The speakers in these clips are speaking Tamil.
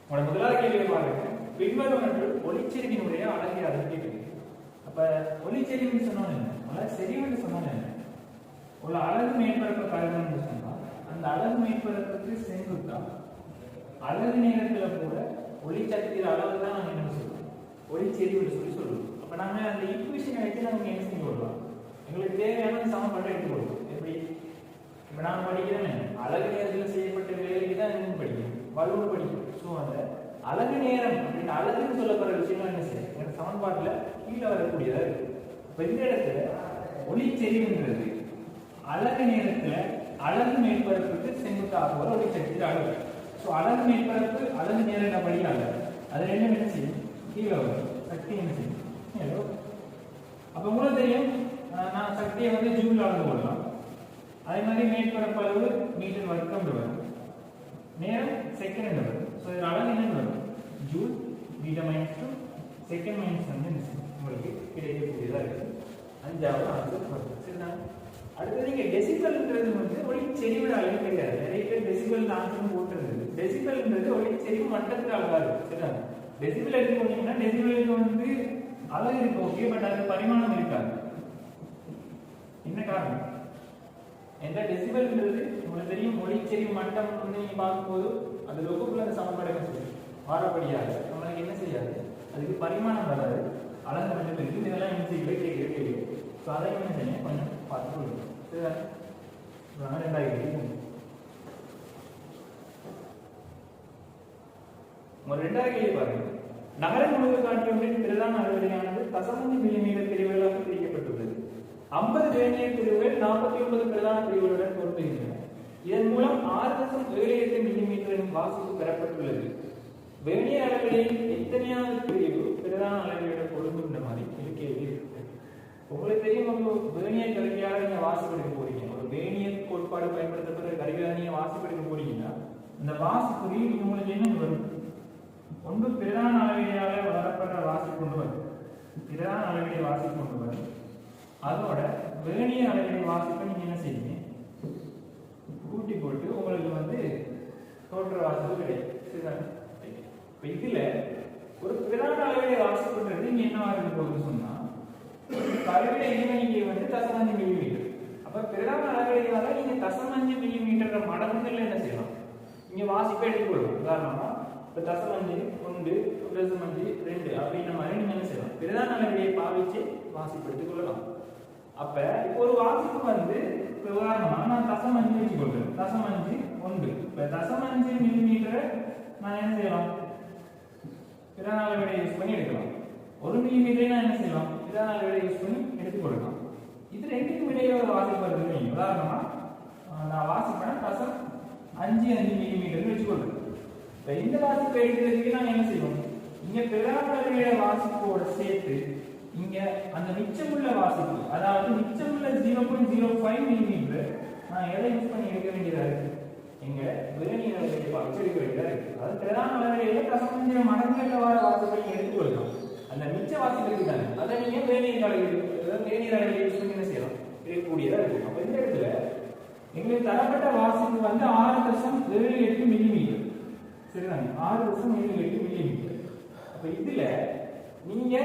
உங்களோட முதலாவது கேள்வி பாருங்க. பின்வரும் ஒளிச்செறிவினுடைய அழகை அறிக்கை. அப்ப ஒளிச்செறிவுன்னு சொன்னோம் என்ன, செறிவுன்னு சொன்னோம் என்ன, ஒரு அழகு மேற்பரப்பு காரணம்னு சொன்னா அந்த அழகு மேற்பரப்புக்கு செங்குத்தா அழகு நேரத்துல கூட ஒளிச்சக்தியின் அளவு தான் நாங்க என்ன சொல்லுவோம், ஒளிச்செறிவுன்னு சொல்லி சொல்லுவோம். அப்ப நாங்க அந்த ஈக்குவேஷனை வச்சு நாங்க என்ன செஞ்சு கொள்ளலாம், எங்களுக்கு தேவையான சமன்பாட்டை எடுத்து கொள்வோம். எப்படி இப்ப நான் படிக்கிறேன், அழகு நேரத்தில் செய்யப்பட்ட வேலைக்கு தான் என்ன படிக்கிறேன், வலுவு படிக்கும். ஸோ அந்த அழகு நேரம் அப்படின்னு அழகுன்னு சொல்லப்படுற விஷயம் என்ன செய்யும், எங்க சமன்பாட்டுல கீழே வரக்கூடியதா இருக்கு. இப்ப இந்த இடத்துல ஒளிச்செறிவுங்கிறது அழகு நேரத்துல அழகு மேற்பரப்புக்கு செங்குத்தாக போற ஒளிச்சக்தி அழகு. ஸோ அழகு மேற்பரப்பு அழகு நேரம் படிக்காத அது ரெண்டும் என்ன செய்யும், கீழே வரும், சக்தி என்ன செய்யும். அப்ப உங்களுக்கு தெரியும், நான் சக்தியை வந்து ஜூல் அளந்து கொள்ளலாம். அதே மாதிரி மேற்பரப்பு அளவு மீட்டர் வர்க்கம் வரும், நேரம் செகண்ட் வரும். ஸோ இதில் அழகு என்ன வரும், joule metre minus 2 second minus வந்து உங்களுக்கு கிடைக்கக்கூடியதாக இருக்கு. அஞ்சாவது ஆன்சர் வரும். சரிதான். அடுத்தது இங்கே டெசிபல்ன்றது வந்து ஒளிச்செறிவு அளவு கிடையாது. நிறைய பேர் டெசிபல் ஆன்சரும் போட்டுருது. டெசிபல்ன்றது ஒளிச்செறிவு மட்டத்தில் அளவாக இருக்கு. சரிதான். டெசிபல் எடுத்து போனீங்கன்னா டெசிபலுக்கு வந்து அளவு இருக்கு, ஓகே, பட் அது பரிமாணம் இருக்காது. என்ன காரணம், எந்த டெசிபல்ன்றது உங்களுக்கு தெரியும், ஒளிச்செறிவு மட்டம் வந்து நீங்க பார்க்கும்போது அந்த லொகுக்குள்ள அந்த சமன்பாடு என்ன செய்யும், மாறப்படியாது. நம்மளுக்கு என்ன செய்யாது, அதுக்கு பரிமாணம் வராது, அழகு மட்டும் இருக்கு. இதெல்லாம் என்ன செய்யவே கேள்வி. ஸோ அதை என்ன செய்ய கொஞ்சம் பார்த்து கொடுக்கும். சரிதான். ஒரு ரெண்டாவது கேள்வி பாருங்க. நகர முழுவதும் காட்டியவற்றின் பிரதான அளவீடானது 0.5 மில்லிமீட்டர் பிரிவுகளாக பிரிக்கப்பட்டுள்ளது. 50 வேணியர் பிரிவுகள் 49 பிரதான பிரிவுகளுடன் பொருந்துகின்றன. இதன் மூலம் 6.78 மில்லிமீட்டரின் வாசிப்பு பெறப்பட்டுள்ளது. வேணியர் அளவீடையில் எத்தனையாவது பிரிவு பிரதான அளவீட பொருந்துகின்ற மாதிரி கேள்வி இருக்கு. உங்களுக்கு தெரியும், வேணியர் கருவியால நீங்க வாசிப்பெடுக்க போறீங்க, ஒரு வேணியர் கோட்பாடு பயன்படுத்தப்படுற கருவியால நீங்க வாசிப்பெடுக்க போறீங்கன்னா இந்த வாசிப்பு ரீடிங் உங்களுக்கு என்ன வரும், ஒன்று பிரதான அளவீடால வரப்படுற வாசிப்பு கொண்டு வரும், பிரதான அளவீடை வாசிப்பு கொண்டு வரும். அதோட வேணியர் அளவீடை வாசிப்பை நீங்க என்ன செய்வீங்க, கூட்டி போட்டு உங்களுக்கு வந்து தோற்ற வாசிப்பு கிடைக்கும். சரிதான். இப்ப இதுல ஒரு பிரதான அளவீடை வாசிப்புன்றது நீங்க என்னவா இருக்க போகுதுன்னு சொன்னா, கருவிட இடைவெளியை வந்து 0.5 மில்லிமீட்டர். அப்ப பிரதான அளவீடால நீங்க 0.5 மில்லிமீட்டர் மடங்குகள் என்ன செய்யலாம், இங்க வாசிப்பை எடுத்துக்கொள்ளலாம். உதாரணமா இப்ப 0.5 1 0.5 2 அப்படின்ற மாதிரி நீங்க என்ன செய்யலாம், பிரதான அளவீடையை பாவிச்சு வாசிப்பு எடுத்துக்கொள்ளலாம். அப்ப இப்போ ஒரு வாசிப்பு வந்து உதாரணமா நான் 0.5 வச்சுக்கொள்றேன், 0.5 1. இப்ப 0.5 மில்லிமீட்டரை நான் என்ன செய்யலாம், பிரதான அளவீடை யூஸ் பண்ணி எடுக்கலாம். 1 மில்லிமீட்டரை நான் என்ன செய்யலாம், பிரதான அளவீடை யூஸ் பண்ணி எடுத்துக்கொள்ளலாம். இது ரெண்டுக்கும் இடையே ஒரு வாசிப்பு வருது. உதாரணமா நான் வாசிப்பேன் 0.55 மில்லிமீட்டர் வச்சுக்கொள்றேன். இப்ப இந்த வாசிப்பை எடுக்கிறதுக்கு நான் என்ன செய்வோம், இங்க பிரதான அளவீட வாசிப்போட சேர்த்து இங்க அந்த மிச்சமுள்ள வாசிப்பு, அதாவது மிச்சமுள்ள 0.05 மில்லிமீட்டர் நான் எதை யூஸ் பண்ணி எடுக்க வேண்டியதா இருக்கு, எங்க வேணியர் அளவீடை பாவிச்சு எடுக்க வேண்டியதா இருக்கு. அதாவது பிரதான அளவீடையில 0.5 மடங்குல வர வாசிப்பை எடுத்துக்கொள்ளலாம். அந்த மிச்ச வாசிப்பு இருக்குதானே, அதை நீங்க வேணியர் அளவீடு, அதாவது வேணியர் அளவீடை யூஸ் பண்ணி என்ன செய்யலாம், எடுக்கக்கூடியதா இருக்கு. அப்ப இந்த இடத்துல எங்களுக்கு தரப்பட்ட வாசிப்பு வந்து 6.78 மில்லிமீட்டர். சரிதாங்க, 6.78 மில்லிமீட்டர். அப்ப இதுல நீங்க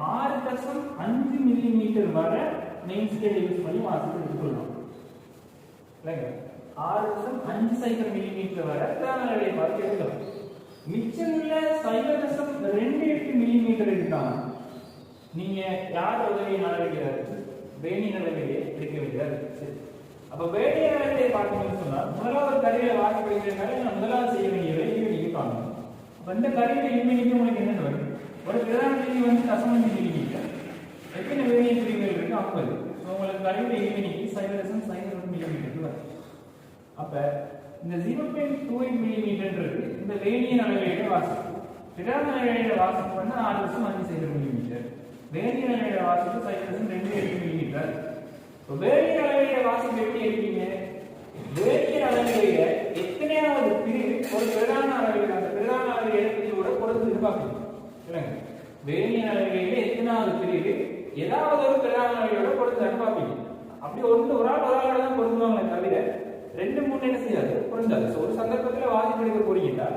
6.5 மில்லிமீட்டர் வரை மெயின் ஸ்கேல் யூஸ் பண்ணி வாசிப்பு எடுத்துக்கொள்ளலாம். இல்லைங்க, 6.50 மில்லிமீட்டர் வரை பிரதான அளவீடை பார்த்து எடுக்கலாம். மிச்சமுள்ள 0.28 மில்லிமீட்டர் எடுத்தாங்க நீங்க யார் உதவியை நடவடிக்கிறாரு, வேணியர் அளவீடை எடுக்க வேண்டியது. சரி, அப்ப வேணியர் அளவீடை பார்த்தீங்கன்னு சொன்னா முதலாவது கருவியை வாசிப்படுகிறதுனால நான் முதலாவது செய்ய வேண்டிய வேலையை நீங்க பார்க்கணும். அப்ப இந்த கருவியை இன்மைக்கு உங்களுக்கு என்ன வரும், ஒரு பிரதான பிரிவு வந்து 0.5 மில்லிமீட்டர், எத்தனை வேணியர் பிரிவுகள் இருக்கு 50. உங்களுக்கு கருவியை இன்மைக்கு 0.01 மில்லிமீட்டர் வரும். அப்ப இந்த 0.28 மில்லிமீட்டர்ன்றது இந்த வேணியர் அளவீடை வாசிப்பு. பிரதான அளவீடை வாசிப்பு வந்து 6.5 மில்லிமீட்டர், வேணியர் அளவீடை வாசிப்பு 0.28 மில்லிமீட்டர். இப்போ வேணியர் அளவீடை வாசிப்பு எப்படி எடுப்பீங்க, வேணியர் அளவீடை எத்தனையாவது பிரிவு ஒரு பிரதான அளவீடு, அந்த பிரதான அளவீடை பிரிவோட பொருத்து பார்க்கணும். இல்லைங்க, வேணியர் அளவீடை எத்தனாவது பிரிவு ஏதாவது ஒரு பிரதான அளவீடோட பொருத்து பார்ப்பீங்க. அப்படி ஒரு ஆள் தான் பொருந்துவாங்க தவிர ரெண்டு மூணு என்ன செய்யாது பொருந்தாது. ஒரு சந்தர்ப்பத்துல வாசிப்பு எடுக்க போறீங்கன்னா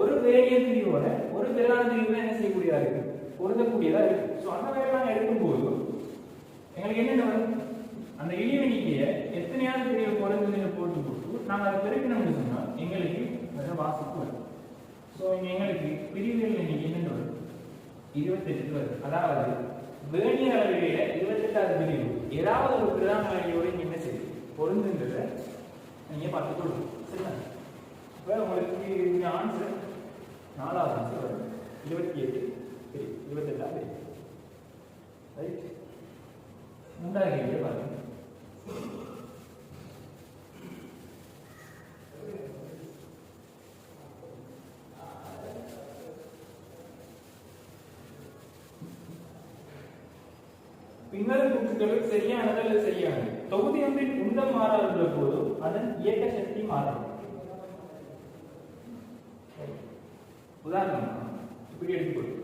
ஒரு வேரியன் பிரிவோட ஒரு பிரதான பிரிவு என்ன செய்யக்கூடியதா இருக்கு, பொருந்தக்கூடியதா இருக்கு. ஸோ அந்த வேலை நாங்கள் எடுக்கும்போது எங்களுக்கு என்னென்ன வரும், அந்த இழிவு எண்ணிக்கையை எத்தனையாவது பிரிவு பொருந்துன்னு போட்டு போட்டு நாங்கள் அதை பெருக்கணும்னு சொன்னால் எங்களுக்கு வாசிப்பு வரும். ஸோ இங்கே எங்களுக்கு பிரிவுகள் எண்ணிக்கை என்னென்ன வரும், 28 வருது. அதாவது வேணியர் அளவிலேயே 28வது பிரிவு ஏதாவது ஒரு பிரதான அளவியோட இங்கே என்ன செய்யும் பொருந்துன்றத நீங்க பார்த்துக்கொள்ளும். சரிங்களா? இப்போ உங்களுக்கு ஆன்சர் 4வது ஆன்சர் வரும் 28 28வது. ரைட்? 3வது கேள்வியை பாருங்க. பின்வரும் கூற்றுக்கள் சரியானது அல்லது சரியானது. தொகுதி ஒன்றின் உந்தம் மாறாத போது அதன் இயக்க சக்தி மாறும். உதாரணம் இப்படி எடுத்துக்கொள்ளும்.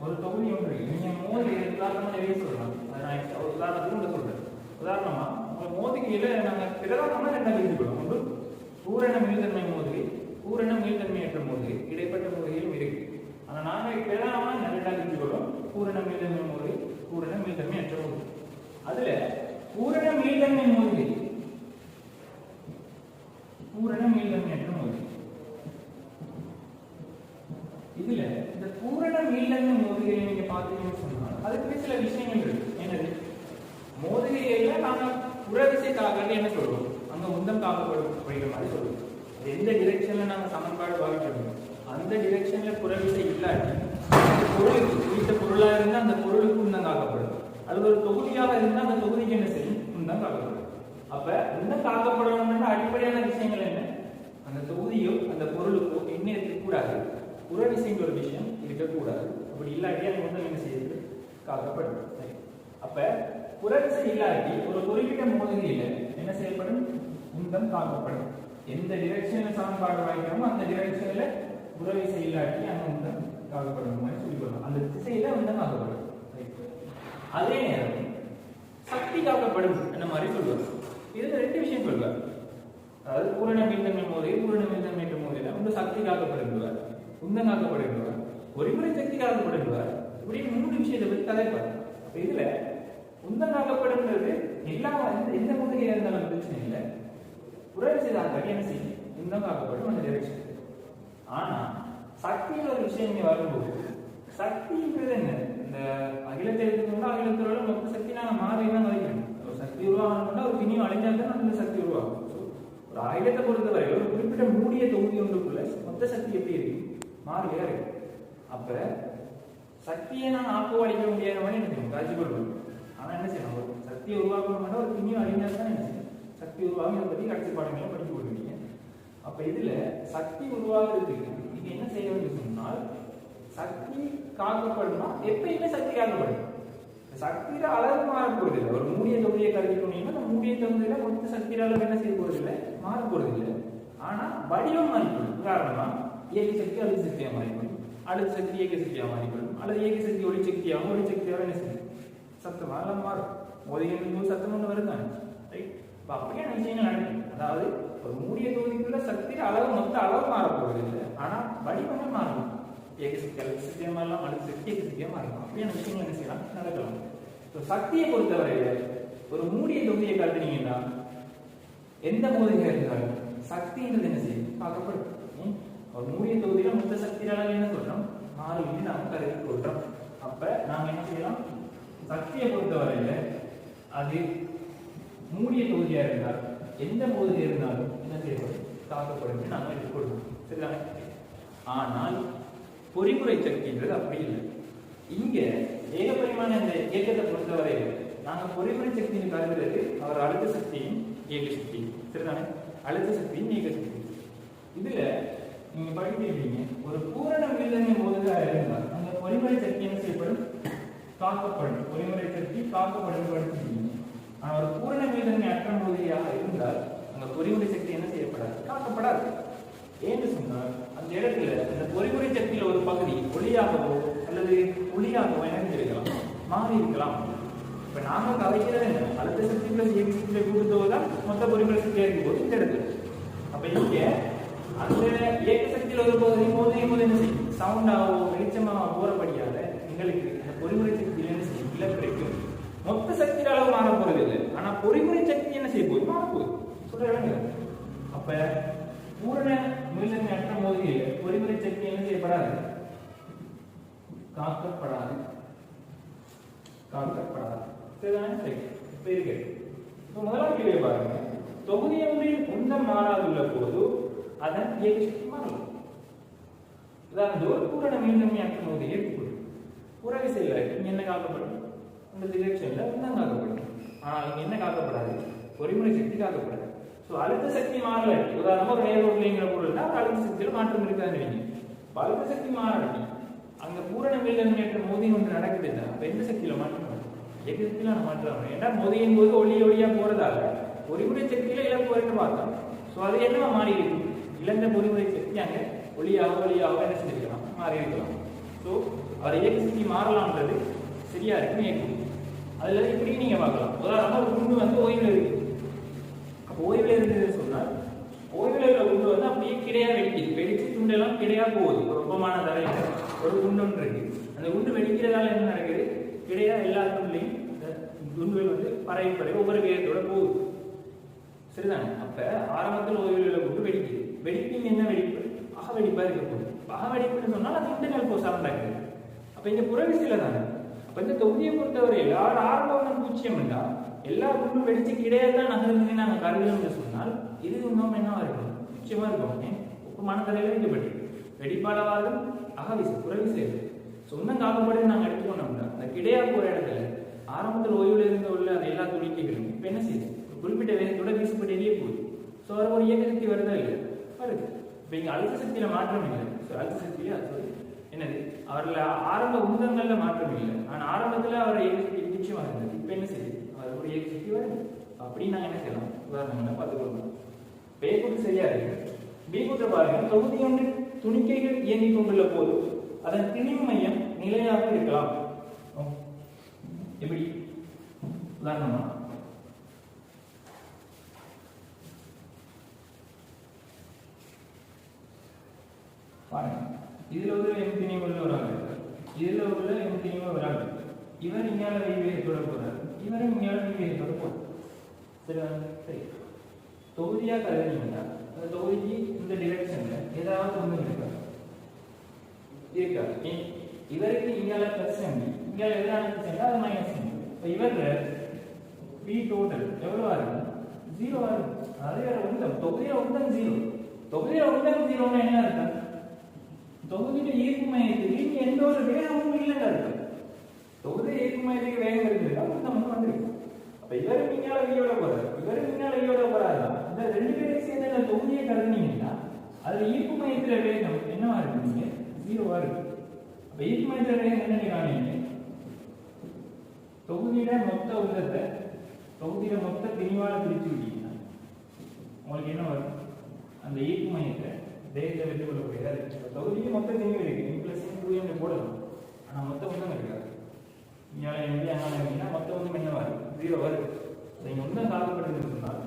ஒரு தொகுதி ஒன்று நீங்க மோதி உதாரணமா நிறைய சொல்லலாம். நான் உதாரணத்துக்கு சொல்றேன். உதாரணமா உங்க மோதிகையில நாங்க பிரதானமா ரெண்டா பிரிச்சுக்கொள்ளும். ஒன்று பூரண மீள்தன்மை மோதிகை, பூரண மீள்தன்மையற்ற மோதிகை, இடைப்பட்ட மோதிகையும் இருக்கு. ஆனா நாங்க பிரதானமா ரெண்டா பிரிச்சுக்கொள்ளும். பூரண மீள்தன்மை மோதிகை, பூரண மீள்தன்மையற்ற மோதிகை. அதுல பூரண மீள்தன்மை மோதிகை, பூரண மீள்தன்மையற்ற மோதிகை, இதுல இந்த பூரண மீள்தன்மை மோதிகையை நீங்க பாத்தீங்கன்னு சொன்னா அதுக்கு சில விஷயங்கள் இருக்கு. என்னது, மோதிகையில நாங்க புறவிசை காக்கிறது என்ன சொல்றோம், அங்க உந்தம் காக்கப்படுகிற மாதிரி சொல்றோம். எந்த டிரெக்ஷன்ல நாங்க சமன்பாடு பாவிக்கிறோம் அந்த டிரெக்ஷன்ல புறவிசை இல்லாட்டி பொருளுக்கு குறித்த பொருளா இருந்தா அந்த பொருளுக்கு உந்தம் காக்கப்படும். அது ஒரு தொகுதியாக இருந்தா அந்த தொகுதிக்கு என்ன செய்யும், உந்தம் காக்கப்படும். அப்ப உந்தம் காக்கப்படணும்னா அடிப்படையான விஷயங்கள் என்ன, அந்த தொகுதியோ அந்த பொருளுக்கோ என்ன இருக்கக்கூடாது, புறவிசைங்கிற ஒரு விஷயம் இருக்கக்கூடாது. அப்படி இல்லாட்டி அந்த உந்தம் என்ன செய்யுது, காக்கப்படும். சரி, அப்ப புறவிசை இல்லாட்டி ஒரு குறிப்பிட்ட மோதிகையில என்ன செய்யப்படும், உந்தம் காக்கப்படும். எந்த டிரெக்ஷன்ல சமன்பாடு வாய்க்கிறோமோ அந்த டிரெக்ஷன்ல புறவிசை இல்லாட்டி அந்த உந்தம் காக்கப்படும் மாதிரி சொல்லி சொல்லலாம். அந்த திசையில உந்தம் காக்கப்படும். அதே நேரம் சக்தி காக்கப்படும் என்ன மாதிரி சொல்லுவார். இதுல ரெண்டு விஷயம் சொல்லுவார். அதாவது பூரண மீள்தன்மை மோதிகை, பூரண மீள்தன்மையற்ற மோதிகையில வந்து சக்தி காக்கப்படுவார், உந்தம் காக்கப்படுவார், ஒருமுறை சக்தி காக்கப்படுவார். இப்படி 3 விஷயத்தை பற்றி கதைப்பார். இதுல உந்தம் காக்கப்படுங்கிறது எல்லா எந்த மோதிகையா இருந்தாலும் பிரச்சனை இல்லை. புறவிசை தான் என்ன செய்யும், உந்தம் காக்கப்படும் அந்த டிரெக்ஷன். ஆனா சக்திங்கிற ஒரு விஷயம் இங்க வரும்போது சக்திங்கிறது என்ன, இந்த அகிலத்தை எடுத்துக்கொண்டா அகிலத்தோட மொத்த சக்தி நாங்க மாறிதான் மதிக்கணும். ஒரு சக்தி உருவாகணும்னா ஒரு பிணியும் அழிஞ்சால்தான் அந்த சக்தி உருவாகும். ஒரு அகிலத்தை பொறுத்தவரை ஒரு குறிப்பிட்ட மூடிய தொகுதி ஒன்றுக்குள்ள மொத்த சக்தி எப்படி இருக்கு, மாறியா இருக்கு. அப்ப சக்தியை நான் ஆப்போ அழிக்க முடியாத மாதிரி என்ன செய்யணும், காட்சி கொள்வோம். ஆனா என்ன செய்யணும், ஒரு சக்தியை உருவாக்கணும்னா ஒரு பிணியும் அழிஞ்சால்தான் என்ன செய்யணும், சக்தி உருவாக இதை பற்றி கடைசி பாடங்களை படித்து கொடுப்பீங்க. அப்ப இதுல சக்தி உருவாகிறதுக்கு நீங்க என்ன செய்ய வேண்டும் சொன்னால், சக்தி காக்கப்படணும்னா எப்பயுமே சக்தி காக்கப்படும். சக்தியில அளவு மாற போறது இல்லை. ஒரு மூடிய தொகுதியை கருதி கொண்டீங்கன்னா அந்த மூடிய தொகுதியில மொத்த சக்தியில அளவு என்ன செய்ய போறது இல்லை, மாற போறது இல்லை. ஆனா வடிவம் மாறிப்படும். உதாரணமா இயக்க சக்தி அழுத்த சக்தியா மாறிப்படும், அழுத்த சக்தி இயக்க சக்தியா மாறிப்படும், அல்லது இயக்க சக்தி ஒளி சக்தியாகவும் ஒளி சக்தியாக என்ன செய்யும், சத்தமா எல்லாம் மாறும். மோதிகள் சத்தம் ஒன்று வருதானே. ரைட்? இப்போ அப்படியான விஷயங்கள் நடக்கும். அதாவது ஒரு மூடிய தொகுதிக்குள்ள சக்தியில அளவு மொத்த அளவு மாற போறது இல்லை, ஆனா வடிவங்கள் மாறும். ஏக சக்தி அழுத்த சக்தியா மாறலாம், அழுத்த சக்தி ஏக சக்தியா மாறலாம். அப்படியான விஷயங்கள் என்ன செய்யலாம், நடக்கலாம். சக்தியை பொறுத்தவரையில ஒரு மூடிய தொகுதியை காட்டுனீங்கன்னா எந்த மோதிகை இருந்தாலும் சக்தின்றது என்ன செய்யும், பார்க்கப்படும். ஒரு மூடிய தொகுதியில மொத்த சக்தியால என்ன சொல்றோம், மாறும் நாம கருதி கொள்றோம். அப்ப நாங்க என்ன செய்யலாம், சக்தியை பொறுத்தவரையில அது மூடிய தொகுதியா இருந்தால் எந்த மோதிகை இருந்தாலும் என்ன செய்யப்படும், காக்கப்படும் நாம எடுத்துக்கொள்வோம். சரிதானே? ஆனால் பொறிமுறை சக்தின்றது அப்படி இல்லை. இங்க ஏகப்பரிமாண இந்த இயக்கத்தை பொறுத்தவரை நாங்க பொறிமுறை சக்தின்னு கருதுறது அவர் அழுத்த சக்தியும் இயக்க சக்தியும். சரிதானே? அழுத்த சக்தியும் இயக்க சக்தி. இதுல நீங்க படிக்கிறீங்க, ஒரு பூரண மீள்தன்மை மோதிகை இருந்தால் அந்த பொறிமுறை சக்தி என்ன செய்யப்படும், காக்கப்படும். பொறிமுறை சக்தி காக்கப்படும் படிச்சிருக்கீங்க. ஆனா ஒரு பூரண மீள்தன்மை அற்ற மோதிகையாக இருந்தால் அந்த பொறிமுறை சக்தி என்ன செய்யப்படாது, காக்கப்படாது. ஏன்னு சொன்னால் அந்த இடத்துல அந்த பொறிமுறை சக்தியில ஒரு பகுதி ஒளியாகவோ அல்லது ஒளியாகவோ என்ன இருக்கலாம், மாறி இருக்கலாம். இப்ப இப்ப நாம கவனிக்கிறது என்ன, அழுத்த சக்தி பிளஸ் இயக்க சக்தியை கூட்டுத்தொகைதான் மொத்த பொறிமுறை சக்தியா இருக்கும் போது இந்த இடத்துல. அப்ப இங்க அந்த இயக்க சக்தியில் ஒரு பகுதி மோதும் என்ன செய்யும், சவுண்டாவோ வெளிச்சமாவோ போறபடியால எங்களுக்கு அந்த பொறிமுறை சக்தியில என்ன செய்யும், இழப்பிக்கும். மொத்த சக்தியின் அளவு மாற போறது இல்லை, ஆனா பொறிமுறை சக்தி என்ன செய்ய போகுது, மாற போகுது. சொல்றாங்க. அப்ப பூரண மீள்தன்மை அற்ற மோதியில் பொறிமுறை சக்தி என்ன செய்யப்படாது, காக்கப்படாது. சரிதானே? சரி. இப்ப இருக்கு. இப்ப முதலாம் கேள்வி பாருங்க. தொகுதி ஒன்றின் உந்தம் மாறாதுள்ள போது அதன் இயக்க சக்தி மாறலாம். உதாரணத்துக்கு ஒரு பூரண மீள்தன்மை அற்ற மோதியை எடுத்துக்கொள்ளும். புற விசையில இங்க என்ன காக்கப்படும், இந்த டிரெக்ஷன்ல உந்தம் காக்கப்படும். ஆனா இங்க என்ன காக்கப்படாது, பொறிமுறை சக்தி காக்கப்படாது. சோ அழுத்த சக்தி மாறல. உதாரணமா ஒரு நேர்கோட்டிலிங்கிற பொருள்னா அழுத்த சக்தியில மாற்றம் இருக்காதுன்னு வைங்க. அழுத்த சக்தி மாறல, அங்க பூரண மீள்தன்மையற்ற மோதி ஒன்று நடக்குதுன்னா அப்ப எந்த சக்தியில மாற்றம் வரும், இயக்க சக்தியில மாற்றம். ஏன்னா மோதியின் போது ஒளியா போறதால பொறிமுறை சக்தியில இழப்பு வரைக்கும் பார்த்தோம். சோ அது என்னவா மாறி இருக்கு, இழந்த பொறிமுறை சக்தி அங்க ஒளியாக என்ன செஞ்சிருக்கலாம், மாறி இருக்கலாம். சோ அவர் இயக்க சக்தி மாறலாம்ன்றது சரியா இருக்கு இயக்கம். அதுல இப்படி நீங்க பார்க்கலாம். உதாரணமா ஒரு குண்டு வந்து ஓய்வுல இருக்கு. அப்ப ஓய்வுல இருந்தது சொன்னால் ஓய்வுல உள்ள குண்டு வந்து அப்படியே கிடையா வெடிக்குது. வெடிச்சு துண்டெல்லாம் கிடையா போகுது. ஒரு வெப்பமான தரையில ஒரு குண்டு ஒன்று இருக்கு. அந்த குண்டு வெடிக்கிறதால என்ன நடக்குது, கிடையா எல்லா துண்டுலையும் குண்டுகள் வந்து பரவி ஒவ்வொரு வேகத்தோட போகுது. சரிதானே? அப்ப ஆரம்பத்தில் ஓய்வுல உள்ள குண்டு வெடிக்குது. வெடிப்பின் என்ன வெடிப்பு, அகவெடிப்பா இருக்கக்கூடும். அகவெடிப்புன்னு சொன்னால் அது துண்டுகள் போக சரண்டாக்குது. அப்ப இந்த புறவிசையில தானே. அப்ப இந்த தொகுதியை பொறுத்தவரையில் ஆரம்பம் பூச்சியம் என்றா எல்லா குண்டும் வெடிச்சு கிடையாதான் நகர்ந்து நாங்கள் கருதுன்னு சொன்னால் இது இன்னும் என்னவா இருக்கும், நிச்சயமா இருக்கும். ஒப்பமான தரையில வைக்கப்பட்டு வெடிப்பாளவாதம் அகவிசை புறவிசை சொந்தம் காக்கப்படுது நாங்கள் எடுத்துக்கோண்டோம்னா அந்த கிடையா போற இடத்துல ஆரம்பத்தில் ஓய்வுல இருந்து உள்ள அந்த எல்லா துணிக்கைகளும் இப்ப என்ன செய்யுது, குறிப்பிட்ட வேகத்தோட வீசப்பட்டு எரிய போகுது. ஸோ அவர் ஒரு இயக்க சக்தி வருதா இல்லை, வருது. இப்ப இங்க அழுத்த சக்தியில மாற்றம் இல்லை. அழுத்த சக்தியில என்னது, அவர்ல ஆரம்ப உந்தங்கள்ல மாற்றம் இல்லை. ஆனா ஆரம்பத்துல அவர் இயக்க சக்தி நிச்சயமா இருந்தது. இப்ப என்ன செய்யுது, அவர் ஒரு இயக்க சக்தி வருது. அப்படின்னு நாங்க என்ன செய்யலாம், உதாரணங்களை பார்த்துக்கொள்ளலாம். பே கூட்டு சரியா இருக்கு. பி கூட்ட பாருங்க. தொகுதி ஒன்று துணிக்கைகள் இயங்கிக் கொண்டுள்ள போது அதன் திணிவு மையம் நிலையாக இருக்கலாம். எப்படி, உதாரணமா பாருங்க. இதுல ஒரு எம் திணிவு உள்ள ஒரு ஆள் இருக்கார், இதுல உள்ள எம் திணிவு ஒரு ஆள் இருக்கு. இவர் இங்கால வைவேகத்தோட போறாரு, இவரும் இங்கால வைவேகத்தோட போறாரு. சரி, தொகுதியா கருதுனீங்கன்னா அந்த தொகுதிக்கு இந்த டிரெக்ஷன்ல ஏதாவது ஒண்ணு இருக்கா, இவருக்கு இங்கால பிளஸ் எம்பி, இங்கால எதிரான அது மைனஸ் எம்பி. இப்ப இவர் பி டோட்டல் எவ்வளவா இருக்கு, 0 இருக்கு. அதே வேற உந்தம், தொகுதியில உந்தம் 0. தொகுதியில உந்தம் 0ன்னு என்ன இருக்கு, தொகுதியில ஈர்ப்பு மையத்துக்கு எந்த ஒரு வேகமும் இல்லைன்னு இருக்கு. தொகுதி ஈர்ப்பு மையத்துக்கு வேகம் இருக்குதுன்னா உந்தம் வந்து வந்துருக்கு. அப்ப இவரு மின்னால வியோட போறாரு, இவரு மின்னால வியோட போறாரு. இந்த ரெண்டு பேரும் சேர்ந்து அந்த தொகுதியை கருதுனீங்கன்னா அதுல ஈர்ப்பு மையத்துல வேகம் என்னவா இருக்கு, நீங்க 0 இருக்கு. அப்ப ஈர்ப்பு மையத்துல வேகம் என்னன்னு காணீங்க, தொகுதியில மொத்த உந்தத்தை தொகுதியில மொத்த திணிவால பிரிச்சு விட்டீங்கன்னா உங்களுக்கு என்ன வரும், அந்த ஈர்ப்பு மையத்தை தேகத்தை வெற்றி கொள்ளக்கூடியதா இருக்கு. தொகுதிக்கு மொத்த திணிவு இருக்கு, பிளஸ் 2 போடலாம். ஆனா மொத்த உந்தம் இருக்காது. மொத்த உந்தம் என்னவா இருக்கு, 0 வருது. நீங்க உந்தம் காக்கப்படுதுன்னு சொன்னால்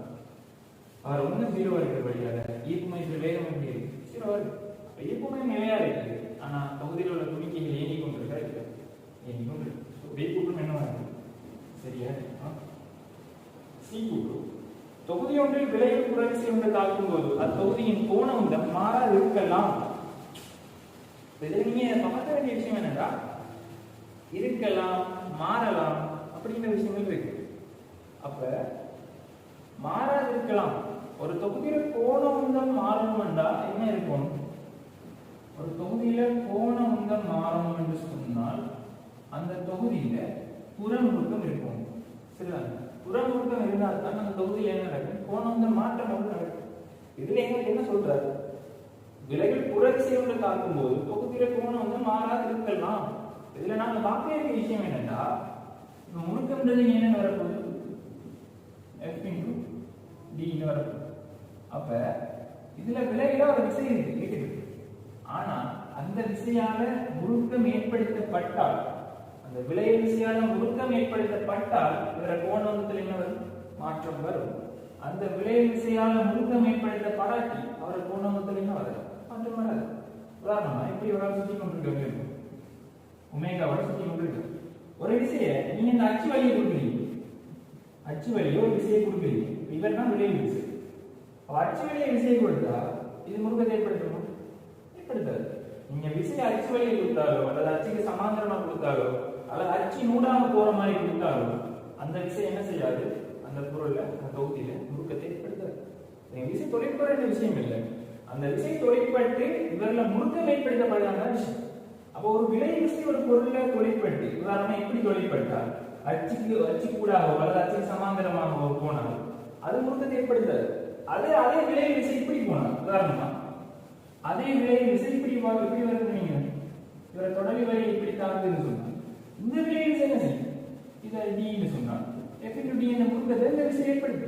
அவர் உந்தம் 0 இருக்கிறபடியால ஈர்ப்பு மையத்தில் வேகம் எப்படி இருக்கு, 0 வருது. ஈர்ப்பு மையம் நிலையா இருக்கு. ஆனா தொகுதியில் உள்ள துணிக்கைகள் இயங்கிக் கொண்டிருக்கா இருக்கு, இயங்கிக் கொண்டிருக்கு. பி கூட்டம் என்னவா இருக்கு, சரியா? சி கூட்டம் தொகுதி ஒன்றில் விலையில் புறவிசை ஒன்று தாக்கும் போது அத்தொகுதியின் கோண உந்தம் மாறா இருக்கலாம். நீங்க பார்க்க வேண்டிய விஷயம் என்னன்னா இருக்கலாம், மாறலாம் அப்படிங்கிற விஷயங்கள் இருக்கு. அப்ப மாறாது இருக்கலாம். ஒரு தொகுதியில கோண உந்தம் மாறணும்னா என்ன இருக்கும், ஒரு தொகுதியில கோண உந்தம் மாறணும் என்று சொன்னால் அந்த தொகுதியில புறமுறுக்கம் இருக்கும். சரிதான்? புறமுறுக்கம் இருந்தால் தான் அந்த தொகுதியில என்ன நடக்கும், கோண உந்தம் மாற்றம் ஒன்று நடக்கும். இதுல எங்களுக்கு என்ன சொல்றாரு, விலைகள் புறவிசை ஒன்று தாக்கும் போது தொகுதியில கோண உந்தம் மாறாது இருக்கலாம். இதுல நாங்க பார்க்க வேண்டிய விஷயம் என்னன்னா முறுக்கம்ன்றது என்ன வரப்போகுது, F × D வரப்போகுது. அப்ப இதுல விலையில ஒரு விசை இருக்குது. ஆனா அந்த விசையால முறுக்கம் ஏற்படுத்தப்பட்டால் அந்த விலை விசையால முறுக்கம் ஏற்படுத்தப்பட்டால் இவர கோணத்தில் என்ன வரும்? மாற்றம் வரும். அந்த விலை விசையால முறுக்கம் ஏற்படுத்தப்படாட்டி அவர் கோணத்தில் என்ன வரும்? மாற்றம் வராது. உதாரணமா இப்படி ஒரு சுத்தி கொண்டிருக்க ஒமேகாவோட சுத்தி கொண்டிருக்கு. ஒரு விசையை நீங்க இந்த அச்சு வழியை கொடுக்குறீங்க, அச்சு வழியோ ஒரு விசையை கொடுக்குறீங்க. இவர் தான் விலை விசை. அச்சு வழியை விசையை கொடுத்தா இது முறுக்கத்தை ஏற்படுத்தணுமா? ஏற்படுத்தாது. நீங்க விசையை அச்சு வழியை கொடுத்தாலோ அல்லது அச்சுக்கு சமாந்தரமா கொடுத்தாலோ அல்லது அச்சு நூடாக போற மாதிரி கொடுத்தாலோ அந்த விசை என்ன செய்யாது? அந்த பொருள்ல அந்த தொகுதியில முறுக்கத்தை ஏற்படுத்தாது. விசை தொலைப்படுற விஷயம் இல்லை. அந்த விசை தொலைப்பட்டு இவர்ல முறுக்கம் ஏற்படுத்தப்படுறாங்க விஷயம். அப்போ ஒரு விலை விசை ஒரு பொருள்ல தொலைப்பட்டு, உதாரணமா எப்படி தொலைப்பட்டால் அச்சு கூடாகவோ அல்லது அச்சுக்கு சமாந்தரமாகவோ போனால் அது முறுக்கத்தை ஏற்படுத்தாது. அதே விலை விசை இப்படி போனால், உதாரணமா அதே விலை விசை இப்படி வருது, நீங்க இவரை தொடர்பு வரை இப்படி தாக்குதுன்னு சொன்னால் இந்த விலை விசை என்ன செய்யும்? இதை டின்னு சொன்னால் F/D என்ற முறுக்கத்தை இந்த விசை ஏற்படுத்து.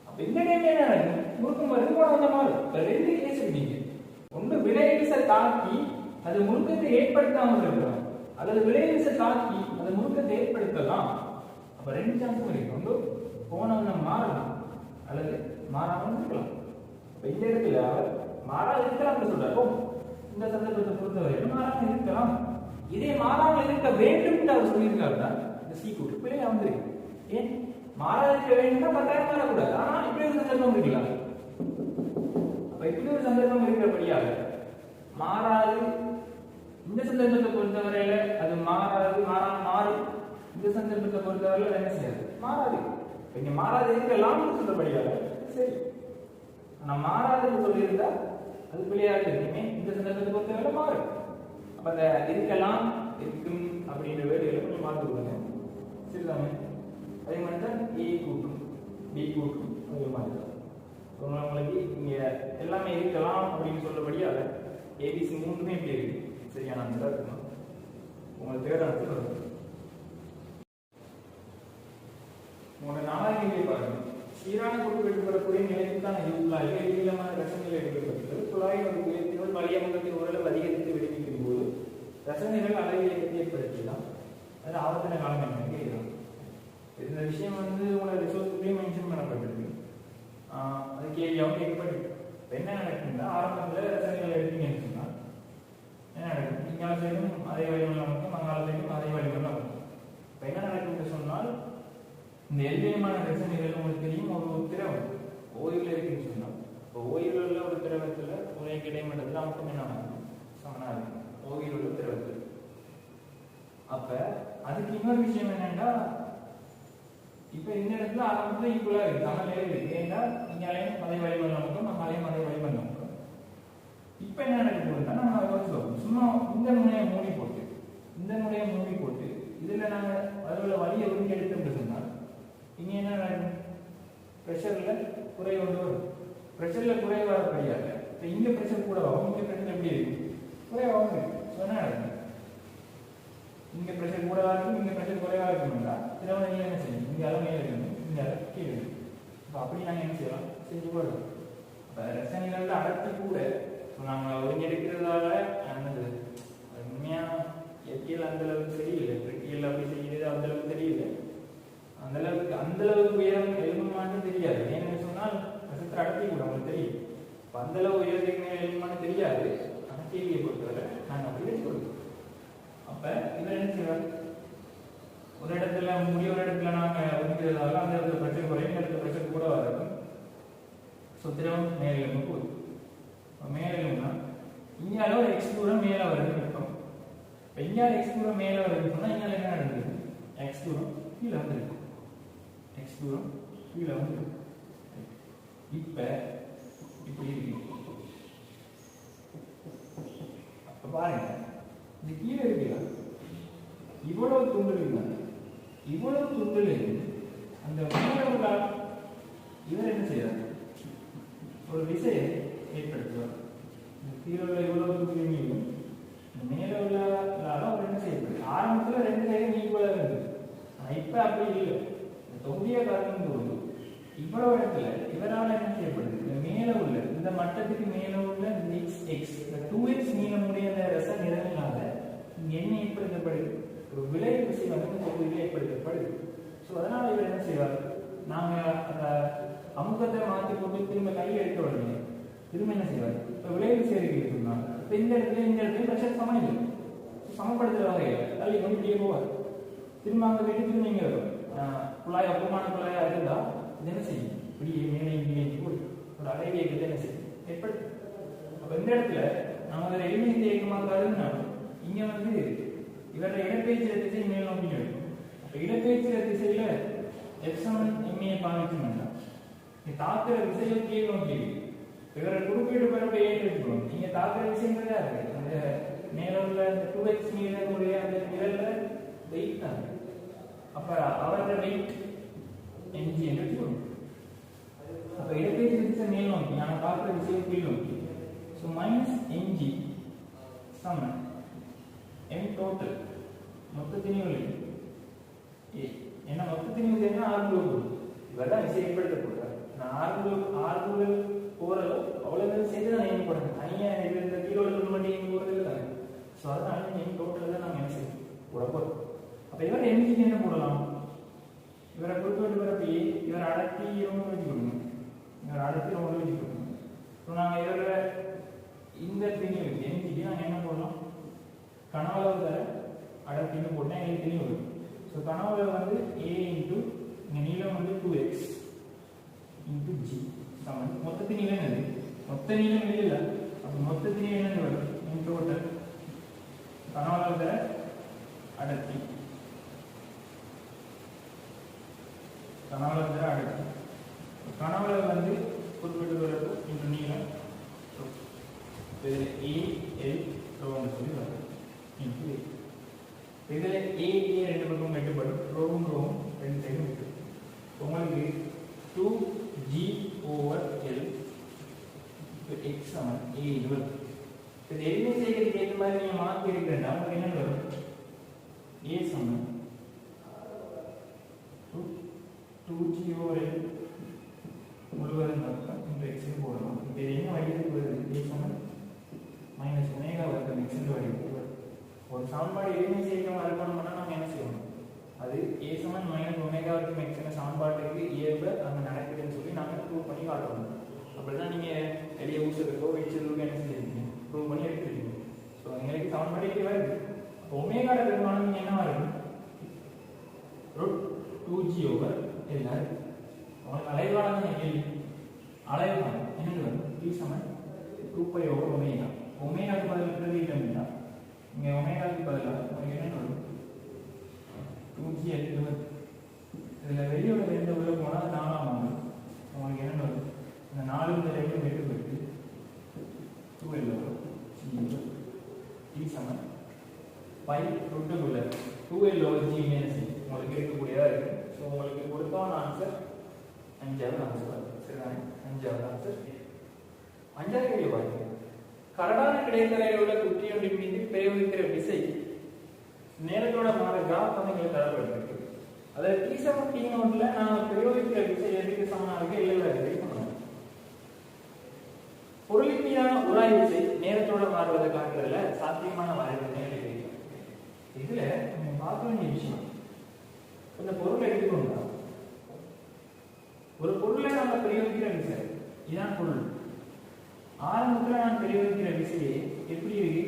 அப்ப இந்த டைம்ல என்ன நடக்கும்? முறுக்கம் வருது, போன மாறும். ரெண்டு கேஸ் நீங்க ஒன்று விலை விசை தாக்கி அது முறுக்கத்தை ஏற்படுத்தாமல் இருக்கலாம், அல்லது விலை விசை தாக்கி அது முறுக்கத்தை ஏற்படுத்தலாம். அப்ப ரெண்டு சான்ஸும் இருக்கு. ஒன்று கோணம் மாறலாம் அல்லது மாறாமல் இருக்கலாம். இந்த இடத்துல மாறாமல் இருக்கலாம் சொல்றாரு. இந்த சந்தர்ப்பத்தை பொறுத்தவரையிலும் மாறாமல் இருக்கலாம். இதே மாறாமல் இருக்க வேண்டும் என்று அவர் சொல்லியிருக்காருன்னா இந்த சி கூட்டு பிள்ளையா வந்துருக்கு. ஏன் மாறாமல் இருக்க வேண்டும்னா கட்டாயம் மாறக்கூடாது. ஆனா இப்படி ஒரு சந்தர்ப்பம் இருக்கலாம். அப்ப இப்படி ஒரு சந்தர்ப்பம் இருக்கிறபடியாக மாறாது. இந்த சந்தர்ப்பத்தை பொறுத்தவரையில அது மாறாது, மாறும். இந்த சந்தர்ப்பத்தை பொறுத்தவரையில என்ன செய்யாது? மாறாது. இங்க மாறாது இருக்கலாம்னு சொல்றபடியாக சரி. ஆனா மாறாதுன்னு சொல்லியிருந்தா அது பிள்ளையாக இருக்குமே. இந்த சந்தர்ப்பத்தை பொறுத்தவரை மாறும். அப்ப அந்த இருக்கலாம், இருக்கும் அப்படின்ற வேலைகளை கொஞ்சம் மாற்றி கொடுங்க. சரிதானே? அதே மாதிரி தான் ஏ கூட்டும் பி கூட்டும் அதே மாதிரி தான். உங்களுக்கு இங்க எல்லாமே இருக்கலாம் அப்படின்னு சொல்றபடியாக ஏபிசி மூணுமே இப்படி இருக்கு. சரியான ஆன்சரா இருக்கணும். உங்களுக்கு தேர்ட் ஆன்சர் வரும். உங்களோட நாலாவது கேள்வி பாருங்க. சீரான கூட்டு வெட்டுப்படக்கூடிய நிலைக்குத்தான் இருக்கலாம். நீளமான ரசனைகள் எடுக்கப்பட்டது. குழாயின் ஒரு உயர்த்தினால் வலியமங்கத்தின் ஓரளவு அதிகரித்து விடுவிக்கும் போது ரசனைகள் அளவு இயக்கத்தை ஏற்படுத்தலாம். அது ஆவர்த்தன காலம் என்ன கேட்கலாம். இந்த விஷயம் உங்களோட ரிசோர்ஸ்லேயும் மென்ஷன் பண்ணப்பட்டிருக்கு. அது கேள்வியாகவும் கேட்கப்பட்டிருக்கு. இப்போ என்ன நடக்குதுன்னா ஆரம்பத்தில் ரசனைகள் எடுத்தீங்கன்னு சொன்னால் என்ன நடக்கும்? இங்கால சைடும் அதே வழிமுறை அமைக்கும், மங்கால சைடும் அதே வழிமுறை அமைக்கும். இப்போ என்ன நடக்குதுன்னு சொன்னால் இந்த எல்லையமான ரசனைகள் உங்களுக்கு தெரியும். ஒரு திரவம் ஓய்வில் இருக்குன்னு சொன்னால் இப்போ ஓய்வில் உள்ள ஒரு திரவத்தில் ஒரே கிடைமட்டத்தில் அமைக்கும் என்ன நடக்கும்? சமனாக இருக்கும் ஓய்வில் உள்ள திரவத்தில். அப்ப அதுக்கு இன்னொரு விஷயம் என்னன்னா இப்ப இந்த இடத்துல ஆரம்பத்துல ஈக்குவலா இருக்கு, சமநிலை இருக்கு. ஏன்னா இங்காலையும் அதே வழிமுறை அமைக்கும், நம்மளாலையும் அதே வழிமுறை அமைக்கும். இப்ப என்ன நடக்க போகுதுன்னா நம்ம யோசிச்சோம், சும்மா இந்த முனையை மூடி போட்டு இதுல நாங்க அதோட வழியை ஒதுக்கி எடுத்து சொன்னால் இங்க என்ன நடக்கும்? ப்ரெஷர்ல குறை கொண்டு வரும். ப்ரெஷர்ல குறைவாக கிடையாது. இப்போ இங்க ப்ரெஷர் கூட ஆகும், இங்க ப்ரெஷர் எப்படி இருக்கு? குறைவாகவும் இருக்கு. என்ன நடக்கும்? இங்க ப்ரெஷர் கூடவா இருக்கும், இங்க ப்ரெஷர் குறைவா இருக்கும்னா திரவம் நீங்க என்ன செய்யணும்? இங்க அளவு மேலே இருக்கணும், இங்க அளவு கீழே இருக்கணும். இப்போ அப்படி நாங்கள் என்ன செய்யலாம்? செஞ்சு போடலாம். இப்போ ரசனைகள்ல அடர்த்தி கூட நாங்கள் ஒருங்கிணைக்கிறதால என்னது உண்மையா இயற்கையில் அந்த அளவுக்கு தெரியல, இயற்கையில் அப்படி செய்யறது அந்த அளவுக்கு தெரியல. அந்த அளவுக்கு உயரம் எழுமான்னு தெரியாது. ஏன்னு சொன்னால் ரசத்தில் அடர்த்தி கூட உங்களுக்கு தெரியும். இப்போ அந்த அளவு உயரத்துக்கு மேலே எழுமான்னு தெரியாது. ஆனால் கேள்வியை பொறுத்தவரை நாங்கள் அப்படி வச்சு கொடுக்கணும். அப்ப இதை என்ன செய்வார்? ஒரு இடத்துல ஒரு இடத்துல நாங்க ஒதுக்கிறதால அந்த இடத்துல பிரச்சனை குறையும், இடத்துல பிரச்சனை கூட இருக்கும். சுத்திரம் மேலும் போகுது. மேலும்னா இங்கால ஒரு எக்ஸ் தூரம் மேல வருதுன்னு இருக்கும். இப்போ இங்கால எக்ஸ் தூரம் மேல வருதுன்னு சொன்னா இங்கால என்ன நடக்குது? எக்ஸ் தூரம் கீழே வந்துருக்கு. எக்ஸ் தூரம் கீழே வந்துருக்கு. இப்ப இப்படி இருக்கு. அப்ப பாருங்க, இது கீழே இருக்குல்ல, இவ்வளவு துண்டுகள், இவ்வளவு துண்டுகள் அந்த மேல இவர் என்ன செய்யறாரு? ஒரு விசையை ஏற்படுத்துவார். கீழே உள்ள இவ்வளவு துண்டுகளையும் மேல உள்ள அவர் என்ன செய்யப்படுது? ஆரம்பத்துல ரெண்டு சைடும் ஈக்குவலா இருந்தது. ஆனா இப்ப அப்படி இல்லை. இந்த தொகுதியை பார்க்கும் போது இவ்வளவு இடத்துல இவரால் என்ன செய்யப்படுது? இந்த மேல உள்ள இந்த மட்டத்துக்கு மேல உள்ள எக்ஸ் இந்த 2x நீளமுடைய அந்த ரச நிறங்களால என்ன ஏற்படுத்த ஏற்படுத்தப்படுது, ஒரு விலை விசை வந்து இந்த தொகுதியில் ஏற்படுத்தப்படுது. ஸோ அதனால இவர் என்ன செய்வார், நாங்கள் அந்த அமுக்கத்தை மாற்றி போட்டு திரும்ப கையில் எடுக்க உடனே திரும்ப என்ன செய்வார், இப்போ விலை விசை இருக்குன்னா இப்போ இந்த இடத்துல பிரஷர் சமம் இல்லை, சமப்படுத்துகிற வகையில் தள்ளி கொண்டு இப்படியே போவார். திரும்ப அங்கே போயிட்டு திரும்ப இங்கே வரும். குழாய் அப்பமான குழாயாக இருந்தால் இது என்ன செய்யும், இப்படியே மேலே இங்கே போய் ஒரு அடைவி இயக்கத்தை என்ன செய்யும் ஏற்படுத்தும். அப்போ இந்த இடத்துல நம்ம அதில் எளிமையை இயக்கமாக்காதுன்னா இங்கே வந்து இவருடைய இடப்பெயர்ச்சி திசை மேல் நோக்கி இருக்கும். அப்போ இடப்பெயர்ச்சி திசையில் எப்சமன் எம்ஏ பாவிக்கணும்னா நீ தாக்குற விசையை கீழ் நோக்கி இவரை குறிப்பிட்டு பிறப்பு ஏற்றிருக்கணும். நீங்க தாக்குற விஷயங்களா இருக்கு, அந்த மேல உள்ள 2x மீதனுடைய அந்த விரல்ல வெயிட் தான். அப்ப அவரோட வெயிட் mg என்று சொல்லுவோம். அப்ப இடப்பெயர்ச்சி திசை மேல் நோக்கி, நான் தாக்குற விஷயம் கீழ் நோக்கி. ஸோ மைனஸ் mg சமன் m டோட்டல் மொத்த திணிவு என்ன மொத்த திணிவு சேர்ந்தா ஆர்குலர் இவர்தான் விசை ஏற்படுத்தப்படுறார். நான் ஆர்குலர் போறதோ அவ்வளவு சேர்த்து தான் நேம் போடுறேன். தனியாக இந்த கீழே மட்டும் போறது இல்லை தானே. ஸோ அதனால நேம் டோட்டல் தான் நாங்கள் என்ன செய்வோம் போட போகிறோம். அப்போ இவர் எம்ஜிக்கு என்ன போடலாம், இவரை குறிப்பிட்டு வரப்ப இவர் அடர்த்தி ரொம்ப வச்சு கொடுக்கணும், இவர் அடர்த்தி ரொம்ப வச்சு கொடுக்கணும். ஸோ நாங்கள் இவரை இந்த திணிவு எம்ஜிக்கு நாங்கள் என்ன போடலாம், கனவளவு தர அடர்த்தின்னு போட்டால் எங்களுக்கு திணிவு வரும். ஸோ கனவளவு வந்து a இன்ட்டு இங்கே நீளம் வந்து 2x இன்ட்டு g சமன் மொத்த நீளம் என்னது, மொத்த நீளம் இல்லை. அப்போ மொத்த நீளம் என்னன்னு வரும் இன் டோட்டல் கனவளவு தர அடர்த்தி, கனவளவு தர அடர்த்தி. கனவளவு வந்து குறிப்பிட்டு வரது இன்று நீளம் a l ரோன்னு சொல்லி வரும் இன்ட்டு இதில் a ரெண்டு பக்கம் வெட்டுப்படும், ரோவும் ரெண்டு சைடும் வெட்டு. உங்களுக்கு 2g over l x Saman a இது வரும். இது எளிமை செய்கிறதுக்கு ஏற்ற மாதிரி நீங்கள் மாற்றி எடுக்கிறேன்னா உங்களுக்கு என்ன வரும், a Saman 2g over l முழுவதும் வர்க்கம் இந்த x போடணும். இது என்ன வடிவத்துக்கு வருது, a சமன் மைனஸ் ஒமேகா வர்க்கம் x என்ற வடிவத்துக்கு வரும். ஒரு சமன்பாடு எளிமை செய்யணும் இருக்கணும்னா நம்ம என்ன செய்யணும், அது a சமன் மைனஸ் ஒமேகா வர்க்கம் x என்ற சமன்பாட்டுக்கு ஏவ அங்கே நடக்குதுன்னு சொல்லி நாங்கள் ப்ரூவ் பண்ணி காட்டணும். அப்படிதான் நீங்கள் எளிய ஊசலுக்கோ வெயிச்சலுக்கோ என்ன செஞ்சிருக்கீங்க ப்ரூவ் பண்ணி எடுத்துருக்கீங்க. ஸோ எங்களுக்கு சமன்பாடு எப்படி வருது, ஒமேகாட பெருமானம் நீங்கள் என்ன வருது √2g over l. உங்களுக்கு அலைவான கேள்வி அலைவான என்னது வரும், p சமன் 2π over ஒமேகா. ஒமேகாவுக்கு பதில் பிரதிட்டா இங்கே ஒமேகாவுக்கு பதிலாக உங்களுக்கு என்ன வரும் 2g l வரும். இதில் வெளியோட ரெண்டு உள்ள போனால் 4ஆம் ஆகும். உங்களுக்கு என்ன வரும், இந்த 4 இந்த 2 வெட்டு போயிட்டு 2l வரும். p சமன் π √2 2l over g மைனஸ் உங்களுக்கு இருக்கக்கூடியதாக இருக்கு. ஸோ உங்களுக்கு கொடுத்தான ஆன்சர் 5வது ஆன்சர் வரும். சரிதானே, 5வது ஆன்சர். 5வது கேள்வி பாருங்க, கரடான கிடைத்தலையில் உள்ள குற்றியொன்றின் மீது பிரயோகிக்கிற விசை நேரத்தோட மாற கிராஃப் வந்து எங்களுக்கு தரப்பட்டிருக்கு. அதாவது t சமன் t0ல நான் பிரயோகிக்கிற விசை எதுக்கு சமனாக இல்லை பண்ணணும். பொருளின் மீதான உராய் விசை நேரத்தோட மாறுவதை காட்டுறதுல சாத்தியமான வரைவு இதுல நம்ம பார்க்க வேண்டிய விஷயம், இந்த பொருளை எடுத்துக்கொண்டா ஒரு பொருளை நம்ம பிரயோகிக்கிற விசை இதான் பொருள். ஆரம்பத்தில் நான் பிரயோகிக்கிற விசையை எப்படி இருக்கு,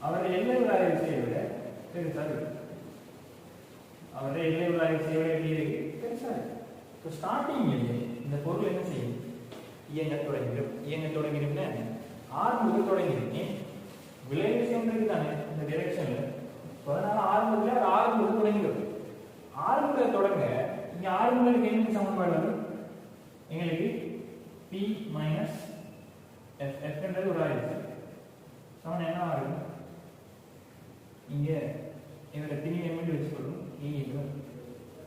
அவருடைய எல்லை உராய் விசையை விட பெருசா இருக்கு. அவருடைய எல்லை உராய் விசையை விட எப்படி இருக்கு, பெருசா இருக்கு. இப்போ ஸ்டார்டிங் இந்த பொருள் என்ன செய்யும், இயங்க தொடங்கிடும். ஆரம்பத்தில் தொடங்கிடும், விலை விஷயம் தானே இந்த டிரெக்ஷன்ல. அதனால ஆரம்பத்தில் ஒரு ஆரம்பத்தில் தொடங்கிடும். ஆரம்பத்தில் தொடங்க இங்க ஆரம்பத்தில் என்ன சமன்பாடு வரும், எங்களுக்கு p மைனஸ் f என்றது ஒரு ஆயிடுச்சு சமன் என்ன ஆகும், இங்க இவரை திணிவை மட்டும் வச்சுக்கொள்ளும் e இது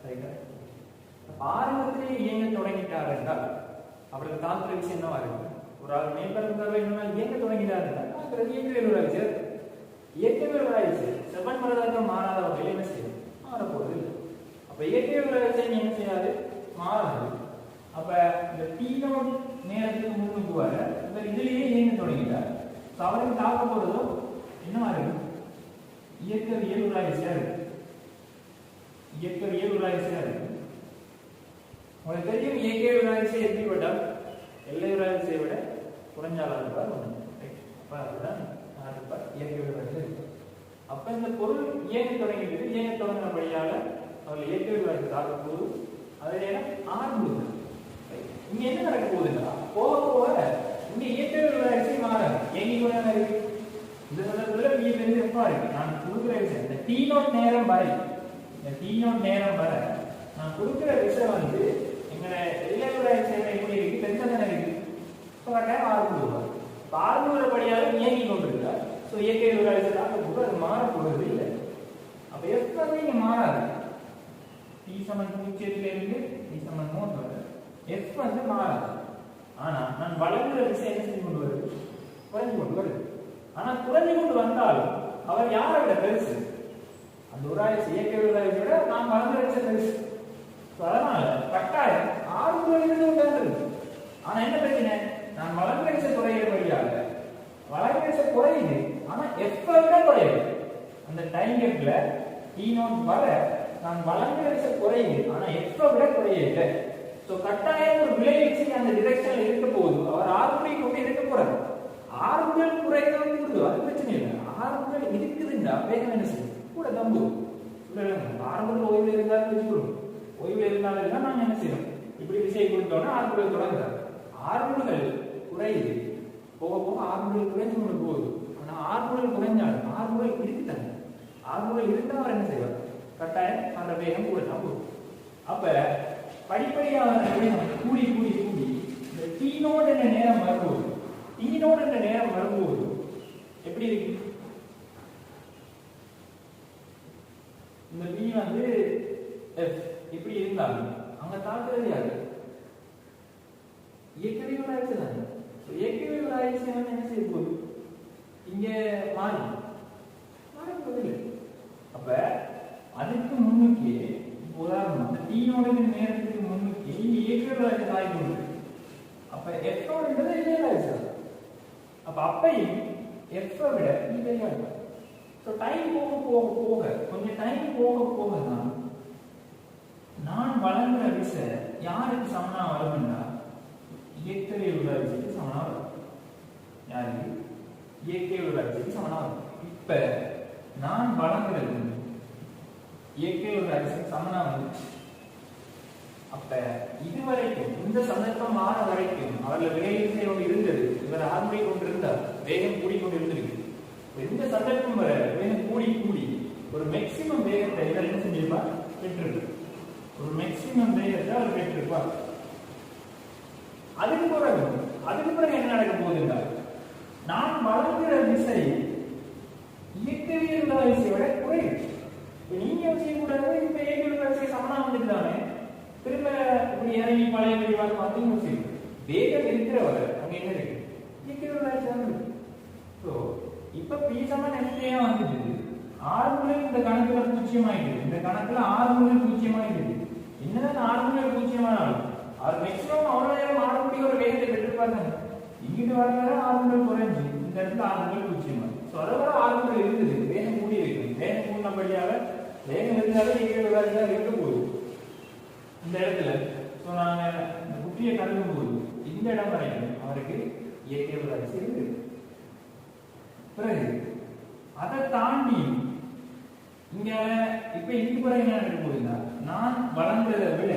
ரைட்டா. ஆரம்பத்திலே இயங்க தொடங்கிட்டார் என்றால் அவருக்கு தாக்குற விஷயம் என்னவா இருக்கு, ஒரு ஆள் மேம்படுத்தாவே இயங்க தொடங்கிட்டார் என்றால் இயக்கவியல் உராய்ச்சி இயக்கவியல் உராய்ச்சி செவன் மரதாக மாறாத வகையில் என்ன செய்யும், மாறப்போறது இல்லை. அப்ப இயற்கையில் உராய்ச்சி என்ன செய்யாது, மாறாது. அப்ப இந்த t0 நேரத்துக்கு முன்னுக்கு வர இவர் இதுலயே இயங்க தொடங்கிட்டார். அவருக்கு தாக்க போறதோ என்னவா இருக்கு, இயக்கவியல் உராய்ச்சியா இருக்கு. இயக்கவியல் உராய்ச்சியா இருக்கு. உங்களுக்கு தெரியும் இயற்கை உராய்ச்சி எப்படிப்பட்ட எல்லை உராய்ச்சியை விட குறைஞ்ச அளவு தான் ஒன்று. அப்ப அதுதான் இயற்கை உராய்ச்சி இருக்கு. அப்ப இந்த பொருள் இயங்க தொடங்கிட்டு இயங்க தொடங்கினபடியால அவர்கள் இயற்கை உராய்ச்சி தாக்க போது அதே நேரம் ஆரம்புது. இங்க என்ன நடக்க போகுதுன்னா போக போக இங்க இயற்கை உராய்ச்சி மாறாது. இயங்கி கொண்டாங்க இருக்கு. இந்த சந்தர்ப்பத்துல வீட்டிலிருந்து எப்பா இருக்கு நான் கொடுக்குற விஷயம் இந்த T0 நேரம் வரை இந்த T0 நேரம் வரை நான் கொடுக்குற விஷயம் வந்து எங்களை எல்லை உராய்ச்சி எப்படி இருக்கு பெருசா தானே இருக்கு. இப்போ ஆரம்புவார் ஆரம்புறபடியால இயங்கி கொண்டிருக்கா. ஸோ இயற்கை உராய்ச்சி தாக்க போது அது மாறப்போகிறது இல்லை. அப்ப எப்பவுமே இங்க மாறாது. T சமன் 0 இருந்து T சமன் 3 வரை F வந்து மாறாது. ஆனா நான் வளர்கிற விஷயம் என்ன செஞ்சு கொண்டு வருது குறைஞ்சு கொண்டு வருது. ஆனா குறைஞ்சு கொண்டு வந்தாலும் அவர் யாரை விட பெருசு அந்த உராய்ச்சி இயற்கை உராய்ச்சி விட நான் வளர்ந்த விஷயம் பெருசு. அதனால கட்டாயம் ஆரம்புறது உண்டாகிறது. ஆனா என்ன பிரச்சனை நான் வளர்ந்த விஷயம் குறையிறபடியாக வளர்ந்த விஷயம் குறையுது. ஆனா F விட குறையுது. அந்த டைம் கேப்ல T0 வர நான் வளர்ந்த விஷயம் குறையுது. ஆனா F விட குறையுது. சோ கட்டாயம் ஒரு விளைவிச்சு அந்த டிரெக்ஷன்ல இருக்க போகுது. அவர் ஆர்பிஐ கொண்டு இருக்க போறாரு. ஆர்பிஐ குறைக்கிறது அது பிரச்சனை இல்லை. ஆர்பிஐ இருக்குதுன்னா வேகம் என்ன செய்யும் கூட தம்பு ஆர்பிஐ ஓய்வு இருந்தாலும் வச்சுக்கிறோம். ஓய்வு இருந்தாலும் நாங்க என்ன செய்யறோம் இப்படி விஷயம் கொடுத்தோம்னா ஆர்பிஐ தொடங்குறாரு. ஆர்பிஐகள் குறையுது போக போக ஆர்பிஐ குறைஞ்சு கொண்டு போகுது. ஆனா ஆர்பிஐ குறைஞ்சாலும் ஆர்பிஐ இருக்குதாங்க. ஆர்பிஐ இருந்தா அவர் என்ன செய்வார் கட்டாயம் அந்த வேகம் கூட தான் போகும். அப்ப படிப்படியாக கூடி கூடி கூடி இந்த T0 என்ற நேரம் வரும்போது T0 என்ற நேரம் வரும்போது எப்படி இருக்கு இந்த B வந்து F இப்படி இருந்தாலும் அங்க தாக்குறது யாரு இயற்கை உராய்ச்சி தானே. இயற்கை உராய்ச்சி வந்து என்ன செய்ய போகுது இங்க மாறி போதில்லை. அப்ப அதுக்கு முன்னுக்கு உதாரணம் அந்த T0 நேரத்துக்கு முன்னுக்கு இங்க இயற்கை உராய்ச்சி தாக்கி கொண்டு அப்ப F0 என்பது இயற்கை உராய்ச்சி. அப்ப அப்பையும் F விட பெரியா இருக்கும். ஸோ டைம் போக போக போக கொஞ்சம் டைம் போக போக தான் நான் வளர்கிற விசை யாருக்கு சமனா வரும்னா இயற்கை உராய்ச்சிக்கு சமனா வரும். யாருக்கு இயற்கை உராய்ச்சிக்கு சமனா வரும். இப்ப நான் வளர்கிறது இயற்கை உராய்ச்சிக்கு சமனா வந்து அப்ப இதுவரைக்கும் இந்த சந்தர்ப்பம் மாற வரைக்கும் அவர்ல வேகம் இருந்தது. இவர் ஆர்பிஐ கொண்டிருந்தார் வேகம் கூடிக்கொண்டு இருந்திருக்கு. இந்த சந்தர்ப்பம் வர வேகம் கூடி கூடி ஒரு மேக்சிமம் வேகத்தை இவர் என்ன செஞ்சிருப்பார் பெற்றிருக்கு. ஒரு மேக்சிமம் வேகத்தை அவர் பெற்றிருப்பார். அதுக்கு பிறகு என்ன நடக்க போகுதுன்னா நான் வளர்கிற விசை இயற்கையியல் விசையை விட குறையும். நீங்க செய்யக்கூடாது. இப்ப இயற்கையியல் விசை சமனா வந்துட்டுதானே திரும்ப இப்படி இறங்கி பழைய வழிபாடு பார்த்தீங்கன்னு வச்சுக்கோங்க. வேகம் இருக்கிறவரை அங்க என்ன இருக்கு இயற்கையியல் விசை தான் இருக்கு. ஸோ இப்ப P சமன் FA வந்துட்டு 6 முதல் இந்த கணக்குல 0 ஆயிடுது. இந்த கணக்குல 6 முதல் 0 ஆயிடுது. என்னதான் 6 முதல் 0 ஆனாலும் அவர் மேக்ஸிமம் அவ்வளவு நேரம் ஆடக்கூடிய ஒரு வேகத்தை பெற்றிருப்பாங்க. இங்கிட்டு வர நேரம் 6 முதல் குறைஞ்சு இந்த இடத்துல 6 முதல் 0. ஸோ அதை விட 6 முதல் இருந்தது. வேகம் கூடி இருக்கு. வேகம் கூடினபடியாக வேகம் இருந்தாலும் இயற்கையியல் விசை இருக்க போகுது இந்த இடத்துல. ஸோ நாங்க இந்த குட்டியை கருதும் போது இந்த இடம் வரைக்கும் அவருக்கு இயற்கை விசை இருக்கு. பிறகு அதை தாண்டி இங்க இப்ப இதுக்கு பிறகு என்ன நடக்க போகுதுன்னா நான் வளர்ந்ததை விட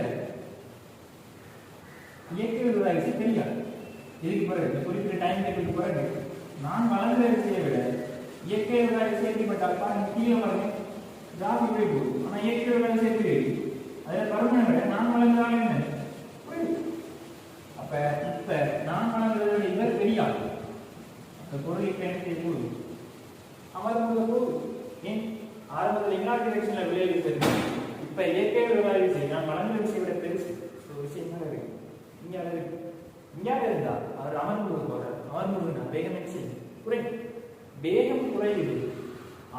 இயற்கை விசை தெரியாது. இதுக்கு பிறகு குறிப்பிட்ட டைம் டேபிளுக்கு பிறகு நான் வளர்ந்த விசையை விட இயற்கை விசை எப்படிப்பட்டா கீழே வரும் ஜாப் இப்படி போகுது. ஆனா இயற்கை விசை எப்படி இருக்கு அதுல பருவனை விட நான் வளர்ந்தாலும் என்ன அப்ப இப்ப நான் வளர்ந்ததை விட இவர் தெரியாது. அந்த பொருள் இப்ப எனக்கு போகுது அமர்ந்த போது ஏன் ஆரம்பத்தில் இங்காட் டிரெக்ஷன்ல விளைவிக்கிறது. இப்ப இயற்கை விசை நான் வளர்ந்த விசையை விட பெருசு. விஷயம் தான் இருக்கு இங்க இருந்தா அவர் அமர்ந்து போறார். அமர்ந்து வேகம் என்ன செய்யும் குறையும். வேகம் குறையுது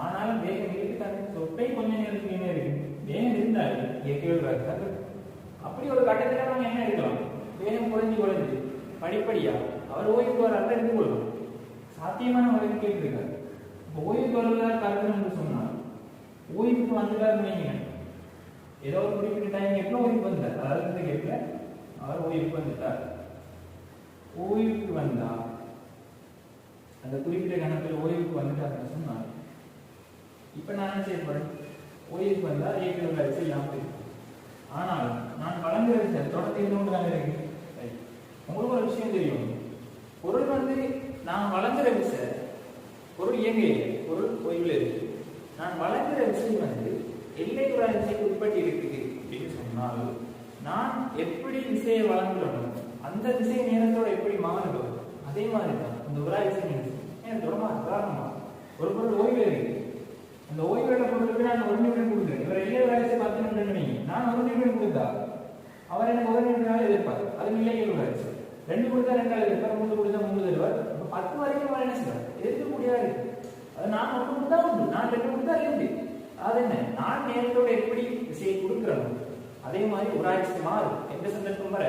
ஆனாலும் வேகம் இருக்குதானே. சொட்டை கொஞ்ச நேரத்துக்கு என்ன இருக்கு வேகம் இருந்தாலும் இயற்கை விசை அப்படி ஒரு கட்டத்துல நம்ம என்ன இருக்கலாம் வேகம் குறைஞ்சு படிப்படியா அவர் ஓய்வு போறாரு இருந்து கொள்ளலாம். சாத்தியமான ஒரு கேள்வி இருக்காரு. ஓய்வு வருவதாக கருத்து சொன்னால் ஓய்வுக்கு வந்துட்டாருன்னு வைங்க, ஏதோ ஒரு குறிப்பிட்ட டைம் எப்போ ஓய்வுக்கு வந்தார், அதாவது இந்த கேப்ல அவர் ஓய்வுக்கு வந்துட்டார். ஓய்வுக்கு வந்தா அந்த குறிப்பிட்ட கணக்கில் ஓய்வுக்கு வந்துட்டாருன்னு சொன்னால் இப்ப நான் என்ன செய்யப்படும், ஓய்வுக்கு வந்தா ஏற்கனவே செய்யாமல் இருக்கும். ஆனால் நான் வழங்குற விஷயம் தொடர்ந்து இன்னொன்று தான் இருக்கு. உங்களுக்கு ஒரு விஷயம் தெரியும், பொருள் வந்து நான் வழங்குற விஷயம் பொருள் இயங்க பொருள் ஓய்வில் இருக்கு. நான் வழங்குற விஷயம் வந்து எல்லை உராய்ச்சிக்கு உட்பட்டு இருக்குது அப்படின்னு சொன்னால் நான் எப்படி விசையை வழங்குறோம் அந்த விசை நேரத்தோட எப்படி மாறுதோ அதே மாதிரி தான் இந்த உராய்ச்சி நேரத்தோட காரணமா ஒரு பொருள் ஓய்வில் இருக்கு. அந்த ஓய்வுள்ள பொருளுக்கு நான் 1 நிமிடம் கொடுக்குறேன். இவர் எல்லை உராய்ச்சி 10 நிமிடம் வைங்க, நான் 1 நிமிடம் கொடுத்தா அவர் எனக்கு 1 நிமிடம் எதிர்ப்பார், அது இல்லை உராய்ச்சி. 2 கொடுத்தா 2 எதிர்ப்பார், 3 கொடுத்தா 3 தருவார். 10 வரைக்கும் அவர் என்ன செய்வார், எதிர்க்க முடியாது. அது நான் 1 கொடுத்தா உண்டு, நான் 2 கொடுத்தா 2. அது என்ன, நான் நேரத்தோட எப்படி விசையை கொடுக்குறோம் அதே மாதிரி உராய்ச்சி மாறும். எந்த சந்தர்ப்பம் வர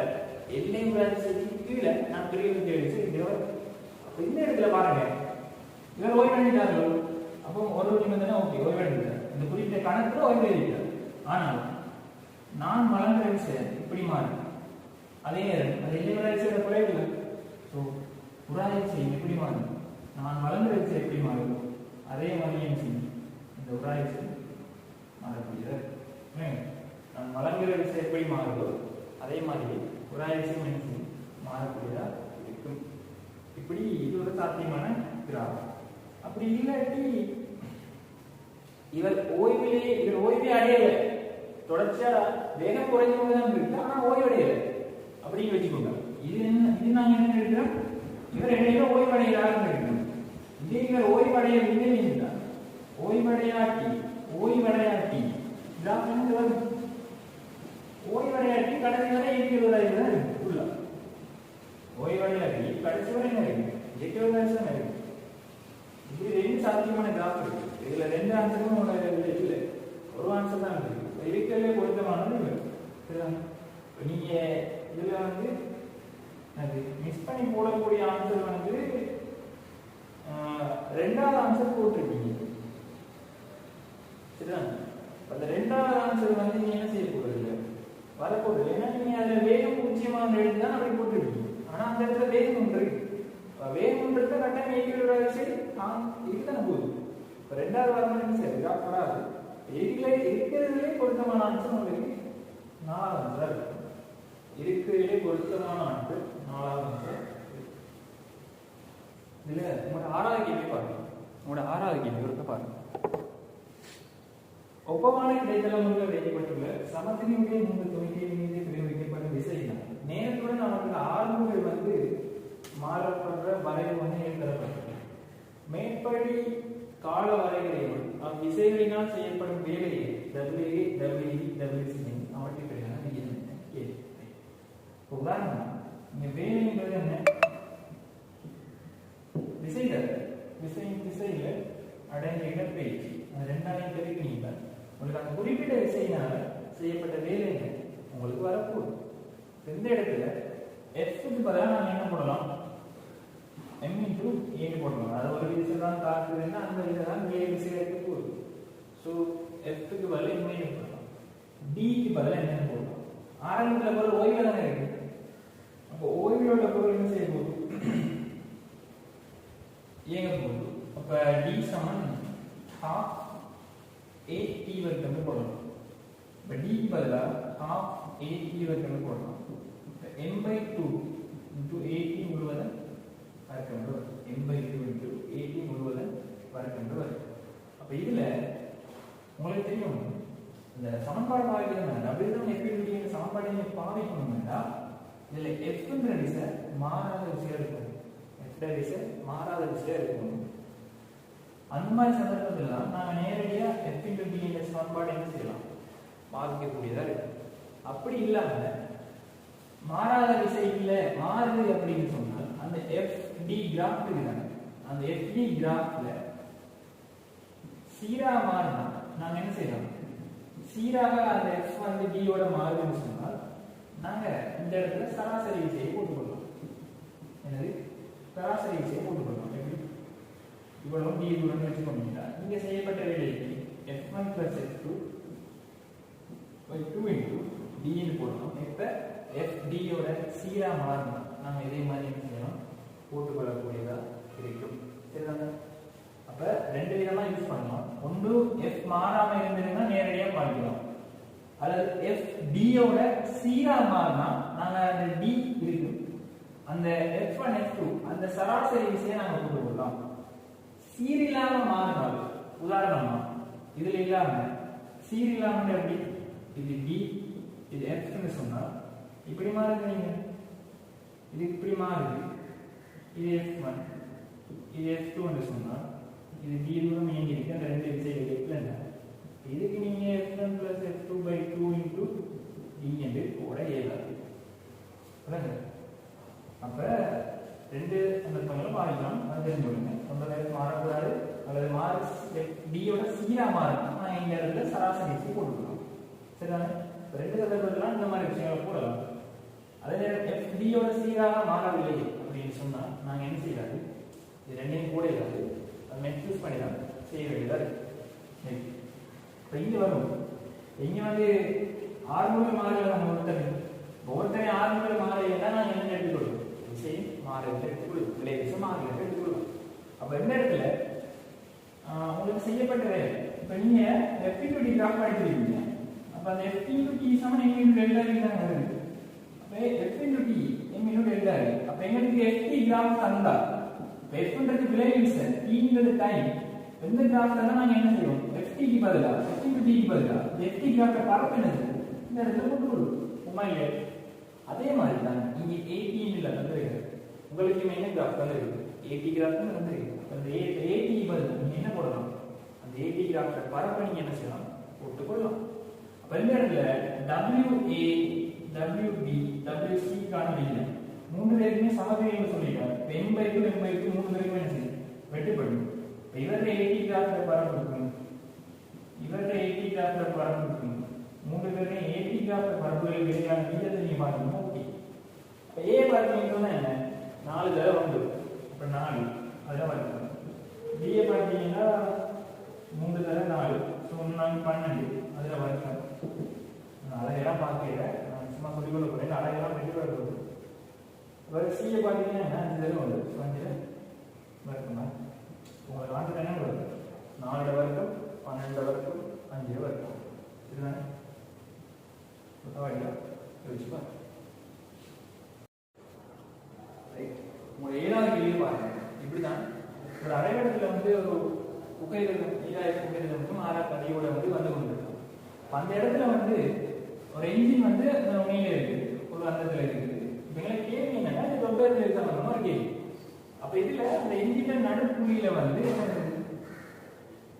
எல்லை உராய்ச்சிக்கு கீழே நான் பெரிய விசை. அப்ப இந்த இடத்துல பாருங்க, இவர் ஓய்வெடுத்தார்கள். அப்போ ஒரு நிமிடம் ஓகே ஓய்வெடுத்தார், இந்த குறிப்பிட்ட கணக்குல ஓய்வெடுத்தார். ஆனால் நான் வழங்குற விஷயம் இப்படி மாறும். அதே நேரம் அது எல்லை உராய்ச்சியோட குறைவு. ஸோ உராய்ச்சி எப்படி மாறும், நான் வழங்குற விஷயம் எப்படி மாறும் அதே மாதிரி என்ன செய்யும், இந்த உராய்ச்சி மாறக்கூடியது. நான் வழங்குற விஷயம் எப்படி மாறுதோ அதே மாதிரி உராய்ச்சி மாறக்கூடியதா இருக்கும். இப்படி இது ஒரு சாத்தியமான கிராஃப். அப்படி இல்லாட்டி இவர் ஓய்வே அடையல, தொடர்ச்சியா வேகம் குறைஞ்ச போதுதான் இருக்கு, ஆனா ஓய்வு அடையல அப்படின்னு வச்சுக்கோங்க. இது நாங்க என்ன எடுக்கிறோம், இவர் இடையில ஓய்வு அடைகிறாருன்னு எடுக்கிறோம். இதே இவர் ஓய்வடையவில்லை என்றால் ஓய்வடையாட்டி ஓய்வடையாட்டி கடைசி வரை இயற்கையாளர் உள்ள ஓய்வடையாட்டி கடைசி வரை என்ன இருக்கு, இயற்கையாளர் தான் இருக்கு. இப்படி 2 சாத்தியமான கிராஃப் இருக்கு. இதுல 2 ஆன்சரும் இல்லை, ஒரு ஆன்சர் தான் இருக்கு. இருக்கிறதுலே பொருத்தமானது இல்லை. நீங்க இதுல வந்து மிஸ் பண்ணி போடக்கூடிய ஆன்சர் வந்து 2வது ஆன்சர் போட்டிருக்கீங்க. சரிதான், அந்த 2வது ஆன்சர் வந்து நீங்க என்ன செய்ய போறது வரப்போறது. ஏன்னா நீங்க அதுல வேகம் 0 எழுதிதான் அப்படி போட்டிருக்கீங்க. ஆனா அந்த இடத்துல வேகம் ஒன்று இருக்கு. வேகம் ஒன்று இருக்க கட்டாயம் ஏற்கனவே இதுதானே போகுது. இப்ப 2வது வரணும் சரி வராது. இருக்கிறதுலே பொருத்தமான ஆன்சர் உங்களுக்கு 4வது ஆன்சர் இருக்கிறதுலே பொருத்தமான ஆன்சர் 4வது ஆன்சர். இதுல உங்களோட 6வது கேள்வி பாருங்க. உங்களோட 6வது கேள்வி ஒருக்க பாருங்க. ஒப்பமான இடைத்தளங்கள் வைக்கப்பட்டுள்ள சமத்தினுடைய 3 தொகுதிகள் மீது பிரயோகிக்கப்பட்ட விசையினால் நேரத்துடன் அவர்கள் ஆர்வங்கள் வந்து மாறப்படுற வரைவு வந்து ஏற்படப்பட்டது. மேற்படி கால வரைகளையும் அவ்விசைகளினால் செய்யப்படும் வேலையை அவற்றுக்கான உதாரணம் இங்க வேலைங்கிறது என்ன, விசையின் திசையில அடைந்த இடப்பெயர்ச்சி. அது 2ஆவது தெரிவிக்கிறீங்க. உங்களுக்கு அந்த குறிப்பிட்ட விசையினால செய்யப்பட்ட வேலைங்க உங்களுக்கு வரப்போகுது. இந்த இடத்துல எஃப்க்கு பதிலாக நாங்கள் என்ன போடலாம், m × a போடலாம். அது ஒரு விசை தான் காட்டுதுன்னா அந்த விசை தான் வேலை விசைகளுக்கு போகுது. ஸோ எஃப்க்கு பதிலாக m போடலாம், டிக்கு பதிலாக என்ன போடலாம். ஆரம்பத்தில் போல ஓய்வில் தானே இருக்கு. அப்போ ஓய்விலோட பொருள் என்ன செய்ய போகுது, இயங்க போகுது. அப்போ டி சமன் 12 8t வர்க்கம் போடலாம். இப்போ டிக்கு பதிலாக 12 8t வர்க்கம் போடலாம். m/2 × 8t முழுவதும் வர்க்கம் வரும். m/2 × 8t முழுவதும் வர்க்கம் வரும். அப்போ இதுல உங்களுக்கு தெரியும் இந்த சமன்பாடு பாவிக்கிறதுனால அப்படிதான் எப்படி இந்த சமன்பாடு பாவிக்கணும்னா இதுல எஃப்ங்கிற விசை மாறாத விசையா இருக்கும். மாறாத விஷயம் இருக்கும். அந்த மாதிரி சந்தர்ப்பத்தில் தான் நாங்கள் நேரடியாக f × d என்ற சமன்பாடு என்ன செய்யலாம், பாதிக்கக்கூடியதாக இருக்கு. அப்படி இல்லாம மாறாத விசை இல்லை மாறுது அப்படின்னு சொன்னால் அந்த fd கிராஃப் இருக்காங்க, அந்த fd கிராஃப்ல சீரா மாறினா நாங்க என்ன செய்யலாம், சீராக அந்த f வந்து d யோட மாறுதுன்னு சொன்னால் நாங்க இந்த இடத்துல சராசரி விசையை போட்டுக்கொள்ளலாம். என்னது சராசரி விசையை போட்டுக்கொள்ளலாம். எப்படி இவ்வளவு d தூரம் வச்சுக்கோங்க. இங்க செய்யப்பட்ட வேலைக்கு f1 plus f2 by 2 into d ன்னு போடணும். இப்ப fd யோட சீரா மாறணும். நாம இதே மாதிரி என்ன செய்யணும், போட்டுக்கொள்ளக்கூடியதா இருக்கும். சரிதானே? அப்ப ரெண்டு விதமா யூஸ் பண்ணலாம். ஒன்று f மாறாம இருந்ததுன்னா நேரடியா பாதிக்கலாம், அல்லது fd யோட சீரா மாறினா நாங்க அந்த d இருக்கு அந்த f1 f2 அந்த சராசரி விசையை நாங்க போட்டுக்கொள்ளலாம். சீரில்லாம மாறினால் உதாரணமா இதுல இல்லாம சீரில்லாம எப்படி இது d இது f ன்னு சொன்னா இப்படி மாறுறீங்க, இது இப்படி மாறுது, இது f1 இது f2 ன்னு சொன்னா இது d தூரம் இயங்கி இருக்கு. அந்த ரெண்டு விசைகள் என்ன இதுக்கு நீங்க f1 plus f2 by 2 into d என்று போட இயலாது. அப்ப ரெண்டு சந்தர்ப்பங்களும் மாறிக்கலாம், அது தெரிஞ்சுக்கோங்க. ஒன்றை மாறக்கூடாது, அல்லது மாறி d யோட சீரா மாறணும். நான் இந்த இடத்துல சராசரி விசை போட்டுக்கலாம். சரிதானே? ரெண்டு சந்தர்ப்பங்கள்லாம் இந்த மாதிரி விஷயங்களை போடலாம். அதே நேரம் fd யோட சீராக மாறவில்லை அப்படின்னு சொன்னா நாங்க என்ன செய்யறாரு, இது ரெண்டையும் கூட இல்லாது அதை மெக்யூஸ் பண்ணிதான் செய்ய வேண்டியதா இருக்கு. இப்ப இங்க வரும், இங்க வந்து ஆறுமுறை மாறல நம்ம ஒவ்வொருத்தரை ஆறுமுறை மாறலைன்னா நாங்க என்ன எடுத்துக்கொள்வோம், விஷயம் மாறல எடுத்துக்கொள்வோம், விலை விஷயம் மாறல எடுத்துக்கொள்வோம். அப்ப இந்த இடத்துல உங்களுக்கு செய்யப்பட்ட வேலை, இப்ப நீங்க f டி கிராஃப் படிச்சிருக்கீங்க. அப்ப அந்த f டி சமம் m × delta தான் வருது. அப்ப f × t m × delta. அப்ப எங்களுக்கு ft கிராஃப் தந்தா f ன்றது விலை விஷயம், t ன்றது டைம். எந்த கிராஃப் தந்தா நாங்க என்ன செய்வோம், ft க்கு பதிலா f × t க்கு பதிலா ft கிராஃப் பரப்பு என்னது இந்த இடத்துல போட்டுக்கொள்வோம். உண்மை இல்லையா? அதே மாதிரி தான் இங்க 18 ல தந்துருக்கு, உங்களுக்கு என்ன கிராஃப் தந்துருக்கு, 80 கிராஃப் தந்துருக்கு. அந்த 80 பதிலா நீங்க என்ன போடலாம், அந்த 80 கிராஃப் பரப்பை நீங்க என்ன செய்யலாம், போட்டுக்கொள்ளலாம். அப்ப இந்த இடத்துல WA WB WC கான விகிதம் மூன்று பேருக்குமே சமவிகிதம் சொல்லிட்டாங்க. m/2 m/2 மூணு பேருக்குமே என்ன செய்யும், வெட்டுப்படும். இப்ப இவരുടെ 80 கிராஃப் பரப்பு இருக்கும், இவരുടെ 80 கிராஃப் பரப்பு இருக்கும். மூன்று பேருமே 80 கிராஃப் பரப்புகளுக்கு இடையிலான விகிதத்தை நீங்க பாத்தீங்கன்னா ஓகே. இப்ப A பார்த்தீங்கன்னா என்ன 4 தடவை வந்து இப்ப 4 அதெல்லாம் பாத்தீங்கன்னா B பார்த்தீங்கன்னா 3 தடவை 4 ஸோ 12 அதுல வரலாம். அதையெல்லாம் பார்க்கல, நான் சும்மா சொல்லிக்கொள்ள போறேன், அதையெல்லாம் ரெண்டு பேர் வருது. வேற C பார்த்தீங்கன்னா 5 தடவை வந்து 5 வர்க்கமா உங்களுக்கு நாட்டு என்ன வருது, 4 வர்க்கம் 12 வர்க்கம் 5 வர்க்கம். இதுதானே ஏழாவது கேள்வி பாருங்க. இப்படிதான் ஒரு அரைவட்டத்துல வந்து ஒரு புகையிரதம் 7000 புகையிரதம் 6 பதியோட வந்து கொண்டிருக்கும். அந்த இடத்துல வந்து ஒரு என்ஜின் வந்து உண்மையில இருக்கு, ஒரு அந்தத்துல இருக்கு. எங்களுக்கு கேள்வி என்னன்னா இது ரொம்பத்துல இருக்காங்க ஒரு கேள்வி. அப்ப இதுல அந்த என்ஜின் நடுப்புள்ளியில வந்து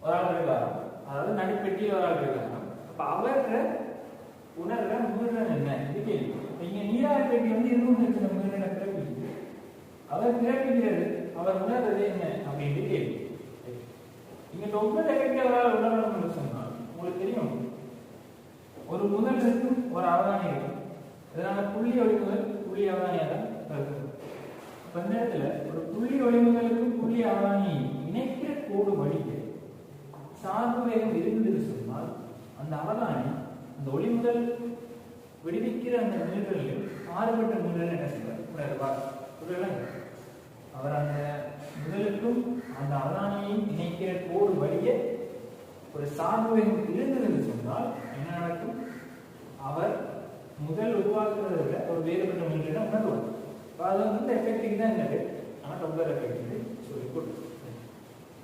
ஒரு ஆள் இருக்காங்க, அதாவது நடுப்பெட்டியில ஒரு ஆள் இருக்காங்க. அப்ப அவர்கிட்ட உணர்ற மீறல் என்ன இது கேள்வி. இங்க நீராவி பெட்டி வந்து 200 லட்சம் மீறலை பிறப்பிக்குது, அவர் பிறப்பிக்கிறது அவர் உணர்றது என்ன அப்படின்னு கேள்வி. இங்க ரொம்ப எஃபெக்டிவரால் உணரணும்னு சொன்னால் உங்களுக்கு தெரியும், ஒரு முதல் இருக்கும் ஒரு அவதானி இருக்கும். இதனால புள்ளி ஒளிமுதல் புள்ளி அவதானியா தான் இருக்கும். அப்ப இந்த இடத்துல ஒரு புள்ளி ஒளிமுதலுக்கும் புள்ளி அவதானியை இணைக்கிற கோடு வழிக்கு சார்பு வேகம் இருந்தது சொன்னால் அந்த அவதானி அந்த ஒளிமுதல் விடுவிக்கிற அந்த நிகழ்வுகளில் மாறுபட்ட நிகழ்வு என்ன செய்வார், அவர் அந்த முதலுக்கும் அந்த அவதானியையும் இணைக்கிற கோடு வழிய ஒரு சார்பு வேகம் இருந்தது என்று சொன்னால் என்ன நடக்கும், அவர் முதல் உருவாக்குறதை விட ஒரு வேறுபட்ட நிகழ்வை உணர்வார். அது வந்து எஃபெக்டிவ் தான் என்னது, ஆனால் ரொம்ப எஃபெக்டிவ் சொல்லி கொடுக்கும்.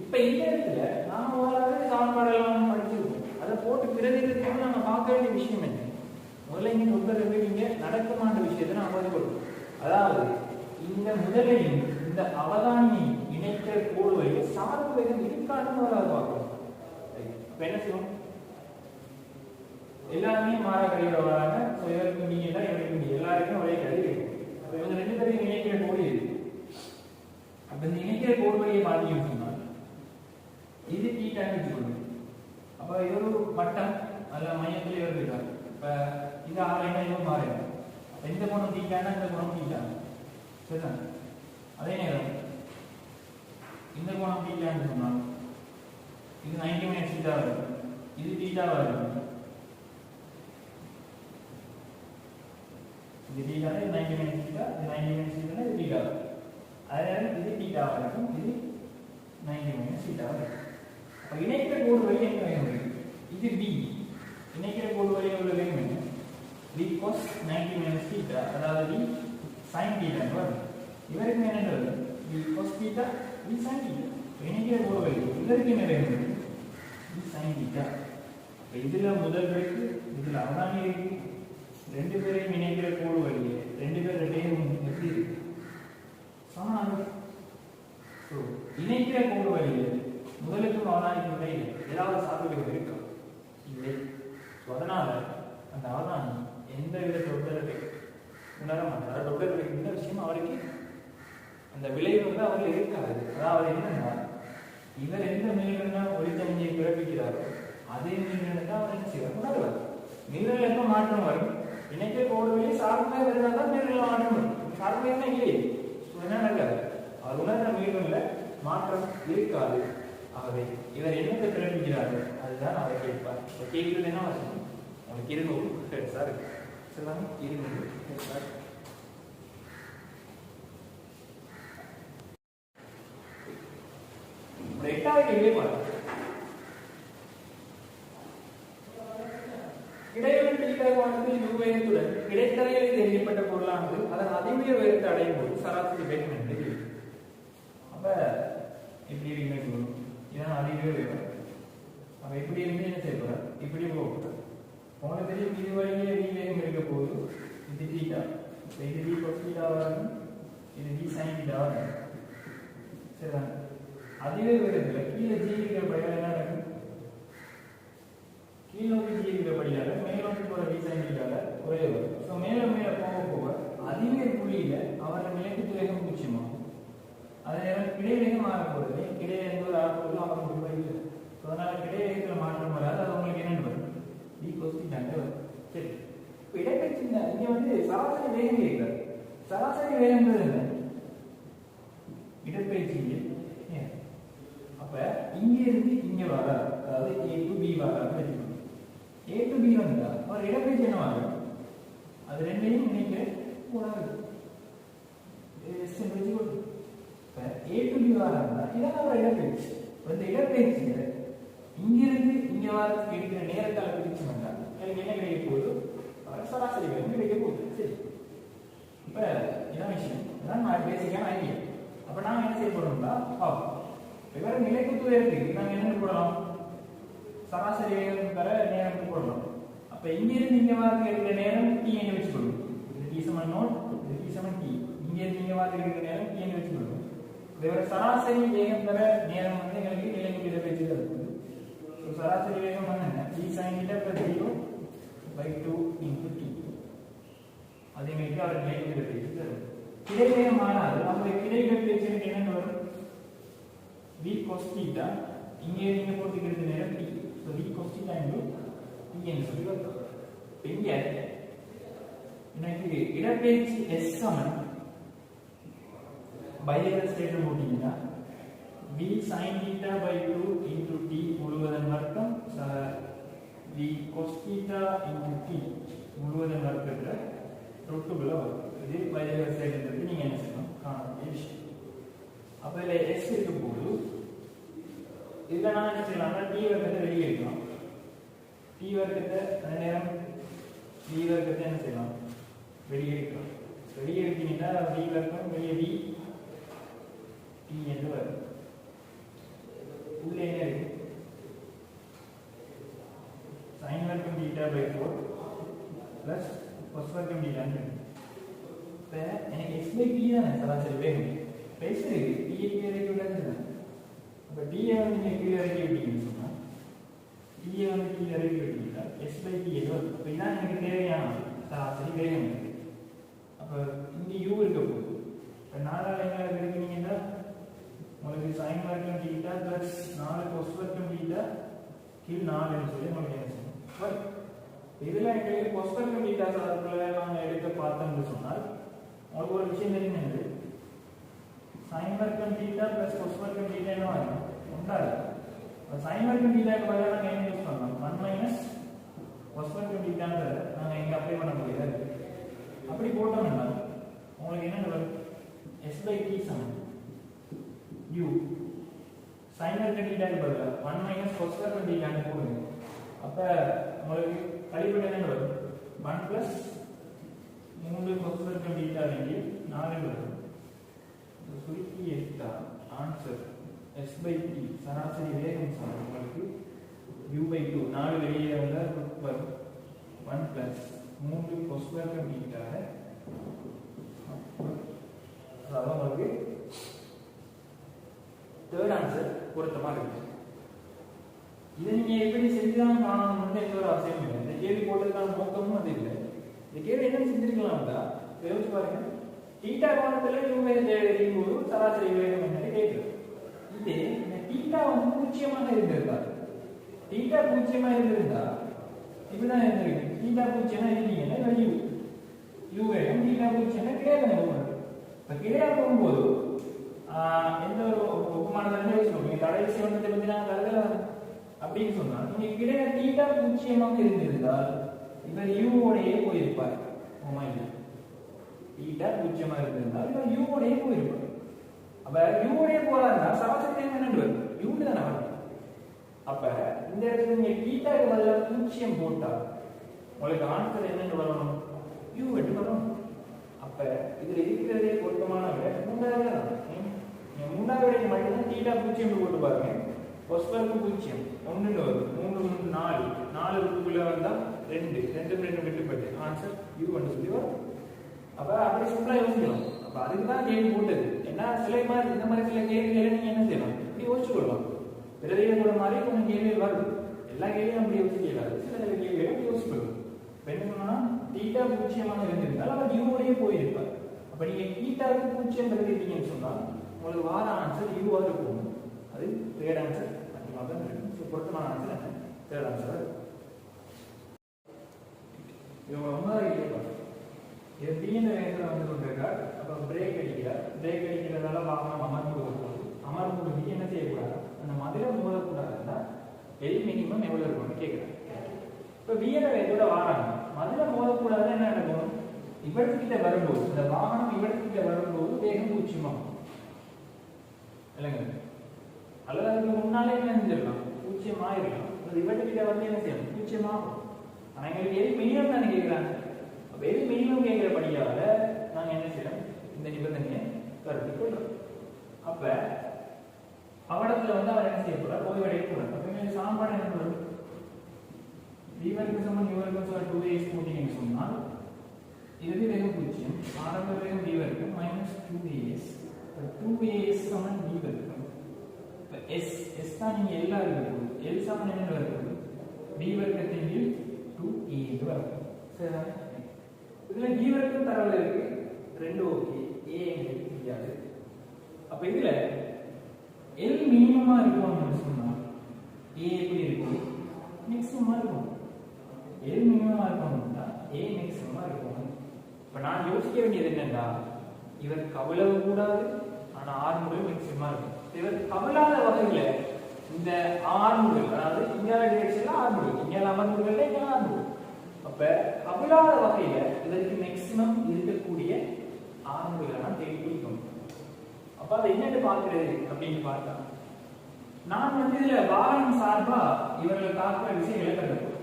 இப்ப இந்த இடத்துல நாம ஓரளவு சாப்பாடெல்லாம் படிச்சிருக்கோம், அதை போட்டு பிரதிநிதித்துவம் நம்ம பார்க்க வேண்டிய விஷயம் என்ன, முதல்ல இங்க சொல்றது நீங்க நடக்குமான விஷயத்தை நான் பதில் கொடுக்கும். அதாவது இந்த முதலையும் இந்த அவதானியை இணைக்கிற கோடு வழியை சார்பு வேகம் இருக்காதுன்னு வராது பார்க்கணும். இப்ப என்ன செய்வோம், எல்லாருமே மாற கழிவுற வராங்க, இவருக்கு நீங்க தான் இவருக்கு நீங்க எல்லாருக்கும் ஒரே கழிவு இருக்கும். அப்ப இவங்க ரெண்டு பேரும் இணைக்கிற கோடு இருக்கு. அப்ப இந்த இணைக்கிற கோடு வழியை பார்த்தீங்கன்னு சொன்னா இது தீட்டான்னு வச்சுக்கொள்ளும். அப்ப இது ஒரு மட்டம், அதுல மையத்தில் இவர் இருக்காரு. இப்ப இந்த ஆலைனா இவன் மாறிடும். எந்த கோணம் தீட்டானா இந்த கோணம் தீட்டா, சரிதான். அதே நேரம் இந்த கோணம் தீட்டான்னு சொன்னா இது 90 மைனஸ் தீட்டா வரும். இது தீட்டாவா இருக்கும். இது தீட்டா 90 மைனஸ் தீட்டா, இது 90 மைனஸ் தீட்டா, இது தீட்டா. அதனால இது தீட்டாவா இருக்கும், இது 90 மைனஸ் தீட்டாவா இருக்கும். அப்ப இணைக்கிற கோடு வழி என்ன வேணும்? இது b. இணைக்கிற கோடு வழி எவ்வளவு வேணும்? b cos 90 மைனஸ் தீட்டா, அதாவது b sin தீட்டா வரும். இவருக்கு என்ன வருது? b cos theta, b sin theta. இணைக்கிற கோடு வழி இதற்கு என்ன வேணும்? b sin theta. இதுல முதல் இருக்கு, இதுல அவதானி இருக்கு. ரெண்டு பேரையும் இணைக்கிற கோடு வழி ரெண்டு பேரும் எப்படி இருக்கு? சமமாக. சோ இணைக்கிற கோடு வழி முதலுக்கும் அவதானிக்கும் இடையில ஏதாவது சார்புகள் இருக்கா? இல்லை. அதனால அந்த அவதானி எந்த வித தொட்டத்தை உணர மாட்டார். தொட்டத்தில் இந்த விஷயம் அவருக்கு அந்த விளைவு வந்து அவர்கள் இருக்காது. அதாவது என்னன்னா, இவர் எந்த மீனா ஒளித்தமிஞ்சை பிறப்பிக்கிறாரோ அதே மீன் தான் அவர் என்ன செய்வார்? உணர்வார். மீனல் எப்ப மாற்றம் வரும்? இணைக்கிற கோடுகளே சார்புமே வருதான் தான் மீனல் மாற்றம் வரும். சார்பு என்ன இல்லை, என்ன நடக்காது. அவர் உணர்ந்த மீன்கள்ல மாற்றம் இருக்காது. ஆகவே இவர் என்னத்தை பிறப்பிக்கிறாரோ அதுதான் அவர் கேட்பார். கேட்கிறது என்ன வசனம்? அவருக்கு 200 ஹெர்ட்ஸா இருக்கு. சொல்லாம 200 ஹெர்ட்ஸா இருக்கு. எட்டாவது கேள்வியை பாருங்க. இடைவெளி தீட்டாவானது உயரத்துடன் இடைத்தரையில் தெரிவிக்கப்பட்ட பொருளானது அதன் அதிக உயரத்தை அடையும் போது சராசரி வேகம் என்று. அப்ப இப்படி இருக்கு, இதான் அதிக உயரம். அப்ப இப்படி இருந்து என்ன செய்யப்படுற? இப்படி போக உங்களுக்கு தெரியும், இது வழியே v வேகம் இருக்க போது இது தீட்டா, இது v cos தீட்டாவா இருக்கும், இது v sin தீட்டாவா இருக்கும். சரிதான். அதுவே உயரத்துல கீழே g இருக்கிறபடியால் என்ன நடக்கும்? கீழ் நோக்கி g இருக்கிறபடியால மேல் நோக்கி போற v sin தீட்டால ஒரே வரும். ஸோ மேல மேல போக போக அதிக புள்ளியில அவரோட நிலைக்கு வேகம் முக்கியமாகும். அதே நேரம் கிடைவேகம் மாறப்போகுது. கிடை என்பது ஆகும்போது அவர் முடிவு. ஸோ அதனால கிடைவேகத்தில் மாற்றம் வராது. அது உங்களுக்கு என்னென்னு வரும்? v cos தீட்டா வரும். சரி, இப்போ இடப்பெயர்ச்சி இங்க வந்து சராசரி வேகம் கேட்கிறார். சராசரி வேகம்ன்றது என்ன? இடப்பெயர்ச்சி. அப்ப இங்க இருந்து இங்க வர, அதாவது a to b வரான்னு வச்சுக்கணும். a to b வந்தா ஒரு இடப்பெயர்ச்சி என்ன ஆகும்? அது ரெண்டையும் இணைக்க கூடாது. இப்ப a to b வரான்னா இதான் ஒரு இடப்பெயர்ச்சி. இந்த இடப்பெயர்ச்சியில இங்க இருந்து இங்க வரதுக்கு எடுக்கிற நேரத்தால பிரிச்சு வந்தா எனக்கு என்ன கிடைக்க போகுது? சராசரி வேகம் கிடைக்க போகுது. சரி, இப்ப இதான் விஷயம். இதான் நான் பேசிக்கான ஐடியா. அப்ப நாங்க என்ன செய்ய போறோம்னா, இவர நிலைக்குத்து உயரத்துக்கு நாங்க என்ன போடலாம்? சராசரி வேகம் தர நேரம் போடலாம். அப்ப இங்க இருந்து இங்க வரதுக்கு எடுக்கிற நேரம் t ன்னு வச்சுக்கொள்ளும். இது t சமம் நோட், இது t சமம் t. இங்க இருந்து இங்க வரதுக்கு எடுக்கிற நேரம் t ன்னு வச்சுக்கொள்ளும். இவர சராசரி வேகம் தர நேரம் வந்து எங்களுக்கு நிலைக்குத்து இடப்பெயர்ச்சி இருக்குது. ஸோ சராசரி வேகம் வந்து என்ன? t sin θ + 0/2 × t. அதே மாதிரி அவர் நிலைக்குத்து இடப்பெயர்ச்சி தரும். கிடைவேகம் ஆனாது நம்ம கிடை இடப்பெயர்ச்சிக்கு என்ன வரும்? v cos θ. இங்கே நீங்க போட்டுக்கிறது நேரம் t. So v cos θ t என்று சொல்லி வரும். இங்க எனக்கு இடப்பெயர்ச்சி s சமம் பையர் ஸ்டேட்ல போட்டீங்கன்னா v sin θ/2 × t முழுவதன் வர்க்கம் v cos θ × t முழுவதன் வர்க்கத்துல ரொட்டுக்குள்ள வரும். இது பையர் ஸ்டேட்ல நீங்க என்ன செய்யணும்? காணக்கூடிய விஷயம். அப்ப இதுல s இருக்கும் போது இதுல நான் என்ன செய்யலாம்னா t வர்க்கத்தை வெளியே எடுக்கலாம். t வர்க்கத்தை அந்த நேரம் v வர்க்கத்தை என்ன செய்யலாம்? வெளியே எடுக்கலாம். வெளியே எடுத்தீங்கன்னா v வர்க்கம் வெளியே v t என்று வரும். உள்ள என்ன இருக்கு? sin வர்க்கம் θ/4 பிளஸ் cos வர்க்கம் θ. இப்ப எனக்கு x/t தானே சராசரி வேகம். பேசுறது t கீழே இறக்கி விடாது. அப்ப t வந்து நீங்க கீழே இறக்கி விட்டீங்கன்னு சொன்னா t வந்து கீழே இறக்கி விட்டீங்கன்னா s/t வரும். அப்ப இதான் எனக்கு தேவையான சராசரி வேகம். அப்ப இங்க u இருக்க போகுது. இப்ப 4 ஆல என்ன எடுக்கிறீங்கன்னா உங்களுக்கு sin வர்க்கம் θ பிளஸ் 4 cos வர்க்கம் θ கீழ் 4 ன்னு சொல்லி உங்களுக்கு என்ன செய்யணும்? இதுல எங்களுக்கு cos வர்க்கம் θ சார்புல நாம எடுக்க பார்த்தோம்னு சொன்னால் உங்களுக்கு ஒரு விஷயம் தெரியுது. sin வர்க்கம் θ பிளஸ் cos வர்க்கம் θ என்ன ஆகும்? ஒன்றாது. sin வர்க்கம் θ க்கு பதிலா நாம என்ன யூஸ் பண்ணலாம்? 1 1 மைனஸ் cos square thetaன்றத நாங்க இங்க அப்ளை பண்ண முடியாது. அப்படி போட்டோம்னா உங்களுக்கு என்ன வரும்? s/t சமம் u sin theta க்கு பதிலா 1 மைனஸ் cos square theta ன்னு போடுங்க. அப்ப உங்களுக்கு கழிப்பது என்ன வரும்? 1 பிளஸ் 3 cos square theta இங்கே 4 வரும். சுருக்கி எடுத்தா ஆன்சர் s/t சராசரி வேகம் சமம் உங்களுக்கு u/2 4 வெளியே வந்தா வரும் 1 பிளஸ் 3 cos square theta அதாவது உங்களுக்கு தேர்ட் ஆன்சர் பொருத்தமா இருக்கு. இதை நீங்க எப்படி செஞ்சுதான் காணணும்னு எந்த ஒரு அவசியம் இல்லை. இந்த கேள்வி போட்டதுக்கான நோக்கமும் அது இல்லை. இந்த கேள்வி என்ன செஞ்சிருக்கலாம்டா யோசிச்சு பாருங்க. தீட்டா கோணத்துல தெரியும் போது சராசரி வேகம் என்னன்னு கேட்குது. இது இந்த தீட்டா வந்து பூஜ்ஜியமாக இருந்திருக்கா, தீட்டா பூஜ்ஜியமா இருந்திருந்தா இப்படிதான் இருந்திருக்கு. தீட்டா பூஜ்ஜியமா இருந்தீங்கன்னா யூ வேகம் தீட்டா பூஜ்ஜியமா கிடையாது. இப்ப கிடையாது போகும்போது எந்த ஒரு ஒப்புமானதானே யோசிக்கணும். கடைசி வந்து பத்தி நான் கருதல அப்படின்னு சொன்னா நீங்க கிடையாது தீட்டா பூஜ்ஜியமாக இருந்திருந்தால் இவர் யூவோடையே போயிருப்பார். தீட்டா பூஜ்ஜியமா இருந்திருந்தால் இவர் யூவோடையே போயிருப்பார். அப்ப யூவோடையே போறாருன்னா சராசரி என்னன்னு வரும்? யூன்னு தானே வரும். அப்ப இந்த இடத்துல நீங்க தீட்டாக்கு பதிலாக பூஜ்ஜியம் போட்டா உங்களுக்கு ஆன்சர் என்னன்னு வரணும்? யூ வெட்டு வரும். அப்ப இதுல இருக்கிறதே பொருத்தமான விட மூன்றாவது தான். மூன்றாவது விடைக்கு மட்டும்தான் தீட்டா பூஜ்ஜியம் போட்டு பாருங்க. கொஸ்பருக்கு பூஜ்ஜியம் 1 வரும். 3 3 4 4 உறுப்புக்குள்ள வந்தா 2 2 விட்டுப்பட்டு ஆன்சர் யூ வந்து சொல்லி வரும். அப்ப அப்படி சிம்பிளா யோசிக்கலாம். அப்ப அதுக்கு தான் கேள்வி போட்டது. ஏன்னா சில மாதிரி இந்த மாதிரி சில கேள்விகளை நீங்க என்ன செய்யலாம்? இப்படி யோசிச்சு கொள்ளலாம். பிறதைய கூட மாதிரி கொஞ்சம் கேள்விகள் வருது. எல்லா கேள்வியும் அப்படி யோசிக்கலாது. சில கேள்விகளை அப்படி யோசிக்கலாம். இப்ப என்ன சொன்னா தீட்டா பூஜ்ஜியமாக இருந்திருந்தால் அவர் யூவோடையே போயிருப்பார். அப்ப நீங்க தீட்டாவுக்கு பூஜ்ஜியம் எழுதிட்டீங்கன்னு சொன்னா உங்களுக்கு வார ஆன்சர் யூவா இருக்கும். அது தேர்ட் ஆன்சர் அதிகமாக தான் இருக்கும். பொருத்தமான ஆன்சர் என்ன? Third answer. இவங்க ஒன்பதாவது கேட்பாங்க. இது தீன வேகத்தில் வந்து கொண்டிருக்கார். அப்ப பிரேக் அடிக்கிறார். பிரேக் அடிக்கிறதால வாகனம் அமர்ந்து கொடுக்கும். அமர்ந்து என்ன செய்யக்கூடாது? அந்த மதுரை மோதக்கூடாதுன்னா எல் மினிமம் எவ்வளவு இருக்கும்னு கேட்குறாங்க. இப்ப வீர வேகத்தோட வாராங்க. மதுரை மோதக்கூடாதுன்னா என்ன நடக்கும்? இவர்கிட்ட வரும்போது இந்த வாகனம் இவர்கிட்ட வரும்போது வேகம் பூஜ்ஜியமாகும் இல்லைங்க. அல்லது அதுக்கு முன்னாலே என்ன செஞ்சிடலாம்? பூஜ்ஜியம் ஆயிருக்கலாம். அது இவர்கிட்ட வந்து என்ன செய்யணும்? பூஜ்ஜியமாகும். ஆனா எங்களுக்கு எது மினிமம் தானே கேட்கிறாங்க. அப்ப எது மினிமம் கேட்கிறபடியால நாங்க என்ன செய்யறோம்? இந்த நிபந்தனையை கருத்தில் கொள்றோம். அப்ப அவடத்துல வந்து அவர் என்ன செய்ய போறார்? ஓய்வடைய போறார். அப்ப எங்களுக்கு சாம்பாடு என்ன வரும்? v1 சமம் u1 2a போட்டீங்கன்னு சொன்னால் இறுதி வேகம் பூஜ்ஜியம், ஆரம்ப வேகம் v1 minus 2as 2as சமம் v1. இப்ப s தான் நீங்க எல்லா இருக்கு. l சமம் என்ன வருது? v வர்க்கத்தின் கீழ் 2a வருது. சரியா? இதுல v வர்க்கம் தரவுல இருக்கு 2 ஓகே, a எங்களுக்கு தெரியாது. அப்ப இதுல l மினிமமா இருக்கும்னு சொன்னா a எப்படி இருக்கும்? மேக்ஸிமமா இருக்கும். l மினிமமா இருக்கும்னா a மேக்ஸிமமா இருக்கும். இப்ப நான் யோசிக்க வேண்டியது என்னன்னா இவர் கவலவு கூடாது, ஆனா r முதல் மேக்ஸிமமா இருக்கும். இவர் கவலாத வகையில இந்த r முதல் அதாவது இங்க டைரக்ஷன்ல r முதல் இங்க அமர்ந்துள்ள இங்க r முதல். அப்ப கவலாத வகையில இதற்கு மேக்ஸிமம் இருக்கக்கூடிய r முதல் நான் தேடி பிடிக்கணும். அப்ப அது என்னன்னு பாக்குறது அப்படின்னு பார்த்தா நான் வந்து இதுல வாகனம் சார்பா இவர்கள் தாக்குற விஷயங்களை கருதுறேன்.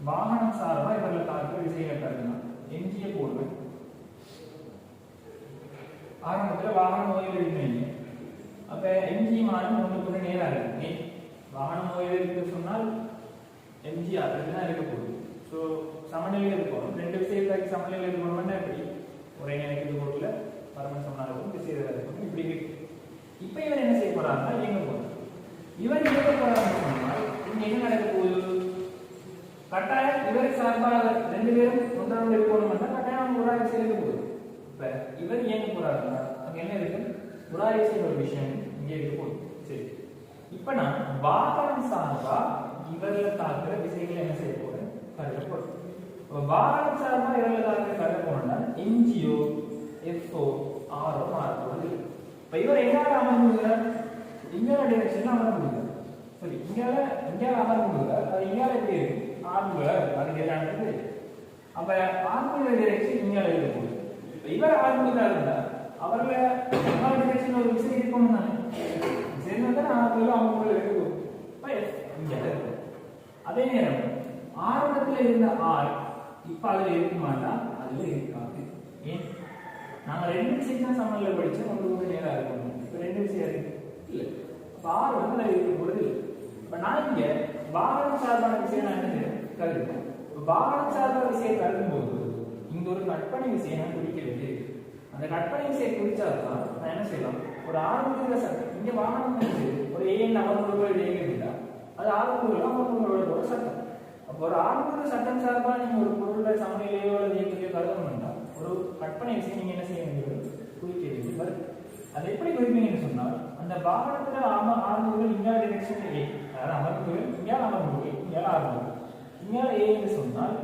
வாகனம் சார்பா இவர்கள் தாக்குற விஷயங்களை கருதுனா எஞ்சிய போடுவேன். ஆரம்பத்துல வாகனம் ஓய்வு இல்லை. அப்ப எம்ஜிஆர் ஒன்றுக்கு நேரா இருக்கு. வாகனம் ஓய்வு இருக்கு சொன்னால் எம்ஜிஆர் தான் இருக்க போகுது. ஸோ சமநிலையில் இருக்கும். ரெண்டு விஷயத்தாக்கி சமநிலையில் இருக்கணும்னா எப்படி ஒரே நிலைக்கு போடல பரமன் சமனாலும் விஷயத்தில் இருக்கணும். இப்படி இருக்கு. இப்ப இவர் என்ன செய்ய போறாருன்னா இயங்க போறாரு. இவர் இயங்க போறாருன்னு சொன்னால் இங்க என்ன நடக்க போகுது? கட்டாயம் இவர் சார்பாக ரெண்டு பேரும் ஒன்றோடு இருக்கணும்னா கட்டாயம் ஒரு ஆயுசை இருக்க போகுது. இப்ப இவர் இயங்க போறாருன்னா அங்க என்ன இருக்கு? ஒரு ஆயுசை ஒரு விஷயம் இங்க இருக்க போகுது. சரி, இப்ப நான் வாகனம் சார்பா இவர்ல தாக்குற விஷயங்களை என்ன செய்ய போறேன்? கருத போறேன். வாகனம் சார்பா இவர்ல தாக்குற கருத போனோம்னா என்ஜிஓ எஃப்ஓ ஆரோ மாறப்போகுது. இப்ப இவர் எங்காவது அமர்ந்துகிறார்? இங்க டைரக்ஷன்ல அமர்ந்துகிறார். சரி இந்தியாவில் அமர்ந்து அது இந்தியாவில் எப்படி இருக்கு ஆர்முல அதுக்கு எதிரானது. அப்ப ஆர்முல டைரக்ஷன் இந்தியாவில் இருக்க போகுது. இவர் ஆர்முலா இருந்தா அவர்ல டைரக்ஷன் ஒரு விஷயம் இருக்கணும் தானே. சரி வந்து ஆர்முல அவங்க இருக்க போகுது. இந்தியாவில் இருக்கு. அதே நேரம் ஆரம்பத்தில் இருந்த ஆர் இப்ப அதுல இருக்க மாட்டா, அதுல இருக்காது. ஏன் நாங்க ரெண்டு விஷயம் சமநிலை படிச்சோம், உங்களுக்கு நேரம் இருக்கணும். இப்ப ரெண்டு விஷயம் இருக்கு இல்ல. அப்ப ஆர் வந்து அதுல இருக்க போறது இல்லை. இப்ப நான் இங்க வாகனம் சார்பான விஷயம் நான் என்ன கருதுறேன். வாகனம் சார்பான விஷயம் கருதும் போது இங்க ஒரு கற்பனை விஷயம் நான் குறிக்க வேண்டியது. அந்த கற்பனை விஷயம் குறிச்சாதான் நான் என்ன செய்யலாம், ஒரு ஆரம்ப சட்டம் இங்க வாகனம் ஒரு ஏன் அவர்களோட இயங்கிட்டா அது அவர்களோட சட்டம். அப்போ ஒரு ஆரம்ப சட்டம் சார்பா நீங்க ஒரு பொருளை சமநிலையோ இயக்கத்தையோ கருதணும்னா ஒரு கற்பனை விஷயம் நீங்க என்ன செய்ய வேண்டியது, குறிக்க வேண்டியது வருது. அது எப்படி குறிப்பீங்கன்னு சொன்னால் அந்த வாகனத்துல ஆரம்பங்கள் இந்தியா டைரக்ஷன் ஏ, அதாவது அமர்வுகள் இந்தியாவில் அமர்வுகள் இந்தியாவில் ஆரம்பங்கள் இந்தியாவில் ஏ என்று சொன்னால்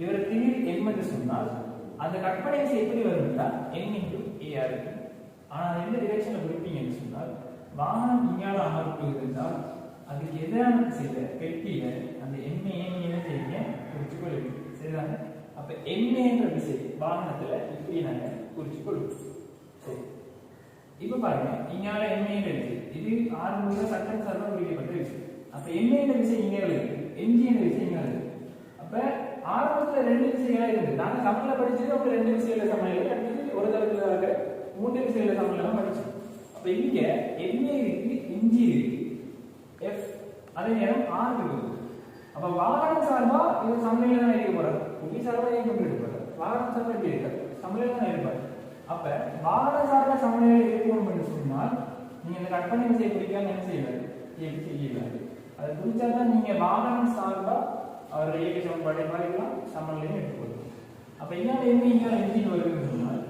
இவர் திடீர் எம் என்று சொன்னால் அந்த கற்பனை விஷயம் எப்படி வரும்னா என் இன்டு ஏஆ இருக்கு. ஆனால் எந்த டிரெக்ஷன்ல குறிப்பீங்கன்னு சொன்னால் வாகனம் இந்தியாவில் அமர்வு இருந்தால் அதுக்கு எதிரான திசையில பெட்டியில அந்த எம்ஏ என்ன செய்யுங்க குறிச்சு கொள்ளுங்க. சரிதானே? அப்ப எம்ஏ என்ற திசை வாகனத்துல இப்படி நாங்க குறிச்சு கொள்ளுவோம். சரி, இப்ப பாருங்க இங்கால எம்ஏ இருக்கு, இது ஆரம்ப சட்டம் சார்பா குறிக்கப்பட்ட விஷயம். அப்ப எம்ஏ விஷயம் இங்க இருக்கு, எம்ஜி என்ற விஷயம் இங்க இருக்கு. அப்ப ஆரம்பத்துல ரெண்டு விஷயங்களா இருக்கு. நாங்க சமநிலை படிச்சது அப்ப ரெண்டு விஷயங்கள சமநிலை, அடுத்தது ஒரு தரத்துல மூன்று விஷயங்கள சமநிலை படிச்சோம். அப்ப இங்க எம்ஏ இருக்கு, எம்ஜி இருக்கு, எஃப் அதே நேரம் ஆர் இருக்கு. அப்ப வாகனம் சார்பா இது சமநிலை தான் இருக்க போறாரு, புள்ளி சார்பா ஏன் கொண்டு இருக்க போறாரு, வாகனம் சார்பா எப்படி இருக்க சமநிலை தான் இருப்பாரு. அப்ப வாகன சார்பா சமநிலை இருக்கணும் என்று சொன்னால் நீங்க இந்த கற்பனை விஷயம் குறிக்காம என்ன செய்வாரு, எப்படி செய்யலாரு. அதை குறிச்சாதான் நீங்க வாகனம் சார்பா அவருடைய இயக்க சமன்பாட்டை மாதிரிலாம் சமநிலையும் எடுத்துக்கொள்ளும். அப்ப இங்கால என்ன இங்கால எஞ்சின் வருதுன்னு சொன்னால்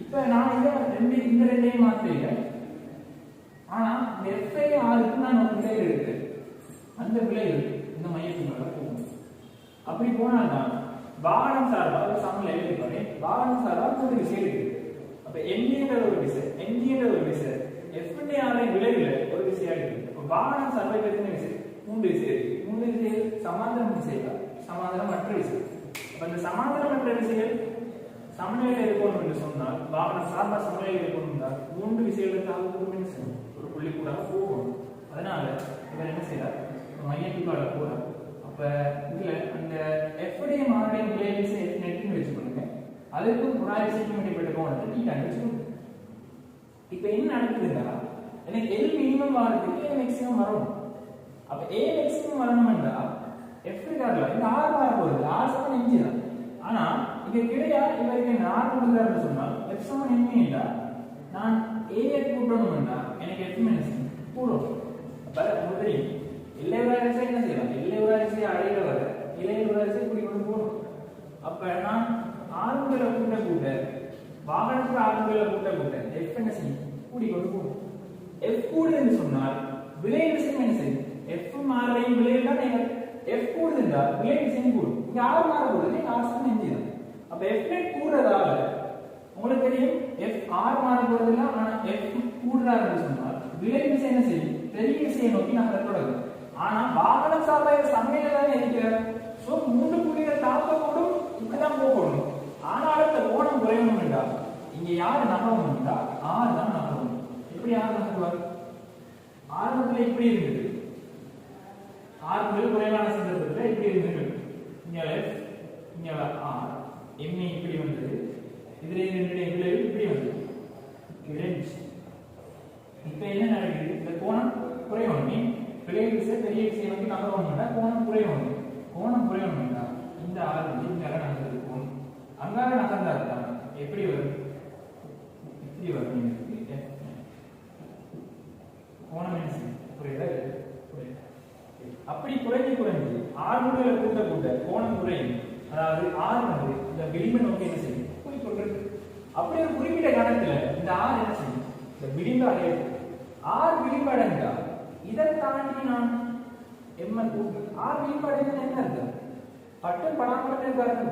இப்ப நான் இந்த ரெண்டையும் மாத்திர, ஆனா இந்த எஃப்ஐ ஆருக்கு நான் ஒரு விலை இருக்கு, அந்த விலை இந்த மையத்துக்குள்ள போகும். அப்படி போனால்தான் வாகனம் சார்பா ஒரு சமநிலை இருப்பாரு. வாகனம் சார்பா ஒரு விஷயம் இருக்கு. அப்ப என்ஜின்ற ஒரு விசை, என்ஜின்ற ஒரு விசை, எஃப்ஐ ஆரை விளைவுல ஒரு விசையா இருக்கு. அப்ப வாகனம் சார்பா எத்தனை விசை, மூன்று விசை இருக்கு. மூன்று விசை சமாந்தரம் விசையா, சமாந்தரமற்ற விசை. அப்ப இந்த சமாந்தரமற்ற விசைகள் சமநிலையில் இருக்கணும் என்று சொன்னால் வாகனம் சார்பா சமநிலையில் இருக்கணும் என்றால் மூன்று விசைகளுக்காக ஒரு புள்ளி கூட போகணும். அதனால இவர் என்ன செய்யறார், மையத்துக்கால போறார். அப்ப இதுல அந்த எஃப்டைய மாறுடைய விலை விசை நெட்டுன்னு வச்சுக்கொள்ளுங்க, அதுக்கும் குணாதிசைக்கும் இடைப்பட்ட கோணத்தை நீங்க வச்சுக்கணும். இப்ப என்ன நடக்குதுன்னா எனக்கு எல் மினிமம் வரதுக்கு ஏ மேக்ஸிமம் வரணும். அப்ப ஏ மேக்ஸிமம் வரணும்னா எஃப் இருக்கார்ல இந்த ஆர் வர போகுது, ஆர் சமன் எம்ஜி தான். ஆனா இது கிடையா இவருக்கு ஆர் கொடுக்குறாருன்னு சொன்னால் எஃப் சமன் எம்ஏ இல்ல, நான் ஏ கூட்டணும்னா எனக்கு எஃப் மைனஸ் கூடணும். அப்ப முதலில் எல்லை வரிசை என்ன செய்யலாம், எல்லை வரிசை அடையில வர இலை வரிசை கூடி கொண்டு போகணும். அப்ப நான் ஆறுகளை கூட்ட வாகனத்துக்கு ஆறுகளை கூட்ட எஃப் என்ன செய்யும், கூடி கொண்டு போகணும். எஃப் கூடுதுன்னு சொன்னால் விலை விஷயம் என்ன செய்யும், எஃப் மாறையும் விலையில் தான் எஃப் கூடுது என்றால் விலை விஷயம் கூடும். இங்க ஆறு மாற போகுது, ஆறு சமன் எஞ்சி தான். அப்ப எஃப் நெட் கூடுறதால உங்களுக்கு தெரியும் எஃப் ஆறு மாற போறது இல்லை, ஆனா எஃப் கூடுறாருன்னு சொன்னால் விலை விஷயம் என்ன செய்யும், பெரிய விஷயம் நோக்கி நாங்கள் தொடரும். ஆனா வாகனம் சார்பா சமையல தானே இருக்கிற, சோ மூன்று புள்ளிகள் தாக்க கூடும், இப்படிதான் போகணும். ஆனால் அந்த கோணம் குறையணும் என்றால் இங்க யாரு நகரணும் என்றால் ஆறு தான் நகரணும். எப்படி ஆறு நகருவார், ஆரம்பத்தில் இப்படி இருந்தது, ஆறு குறைவான சந்தர்ப்பத்தில் இப்படி இருந்தது, இங்க இங்க ஆர் எம்ஏ இப்படி வந்தது, இதுல ரெண்டு இப்படி வந்தது. இப்ப என்ன நடக்குது, இந்த கோணம் குறையணும், பெரிய விஷயம் பெரிய விஷயம் வந்து நகரணும்னா கோணம் குறையணும். கோணம் குறையணும்னா இந்த ஆறு வந்து இங்க நகர்ந்துருக்கும், அங்காக நகர்ந்தா இருக்காங்க எப்படி வரும், இப்படி வரும். கோணம் என்ன செய்யும், புரியுதா? அப்படி குறைஞ்சு ஆறுகளை கூட்ட கோணம் குறையும். அதாவது ஆறு வந்து இந்த விளிம்பை நோக்கி என்ன செய்யும், குறிப்பிடுறது. அப்படி ஒரு குறிப்பிட்ட காலத்துல இந்த ஆறு என்ன செய்யும், இந்த விளிம்பு அடையாது. ஆறு விளிம்பு அடைந்தா இதை தாண்டி நான் எம்எல் கூட்டு ஆறு விளிம்பு அடைந்தது என்ன அர்த்தம், பட்டம் படாமல் இருக்காரு.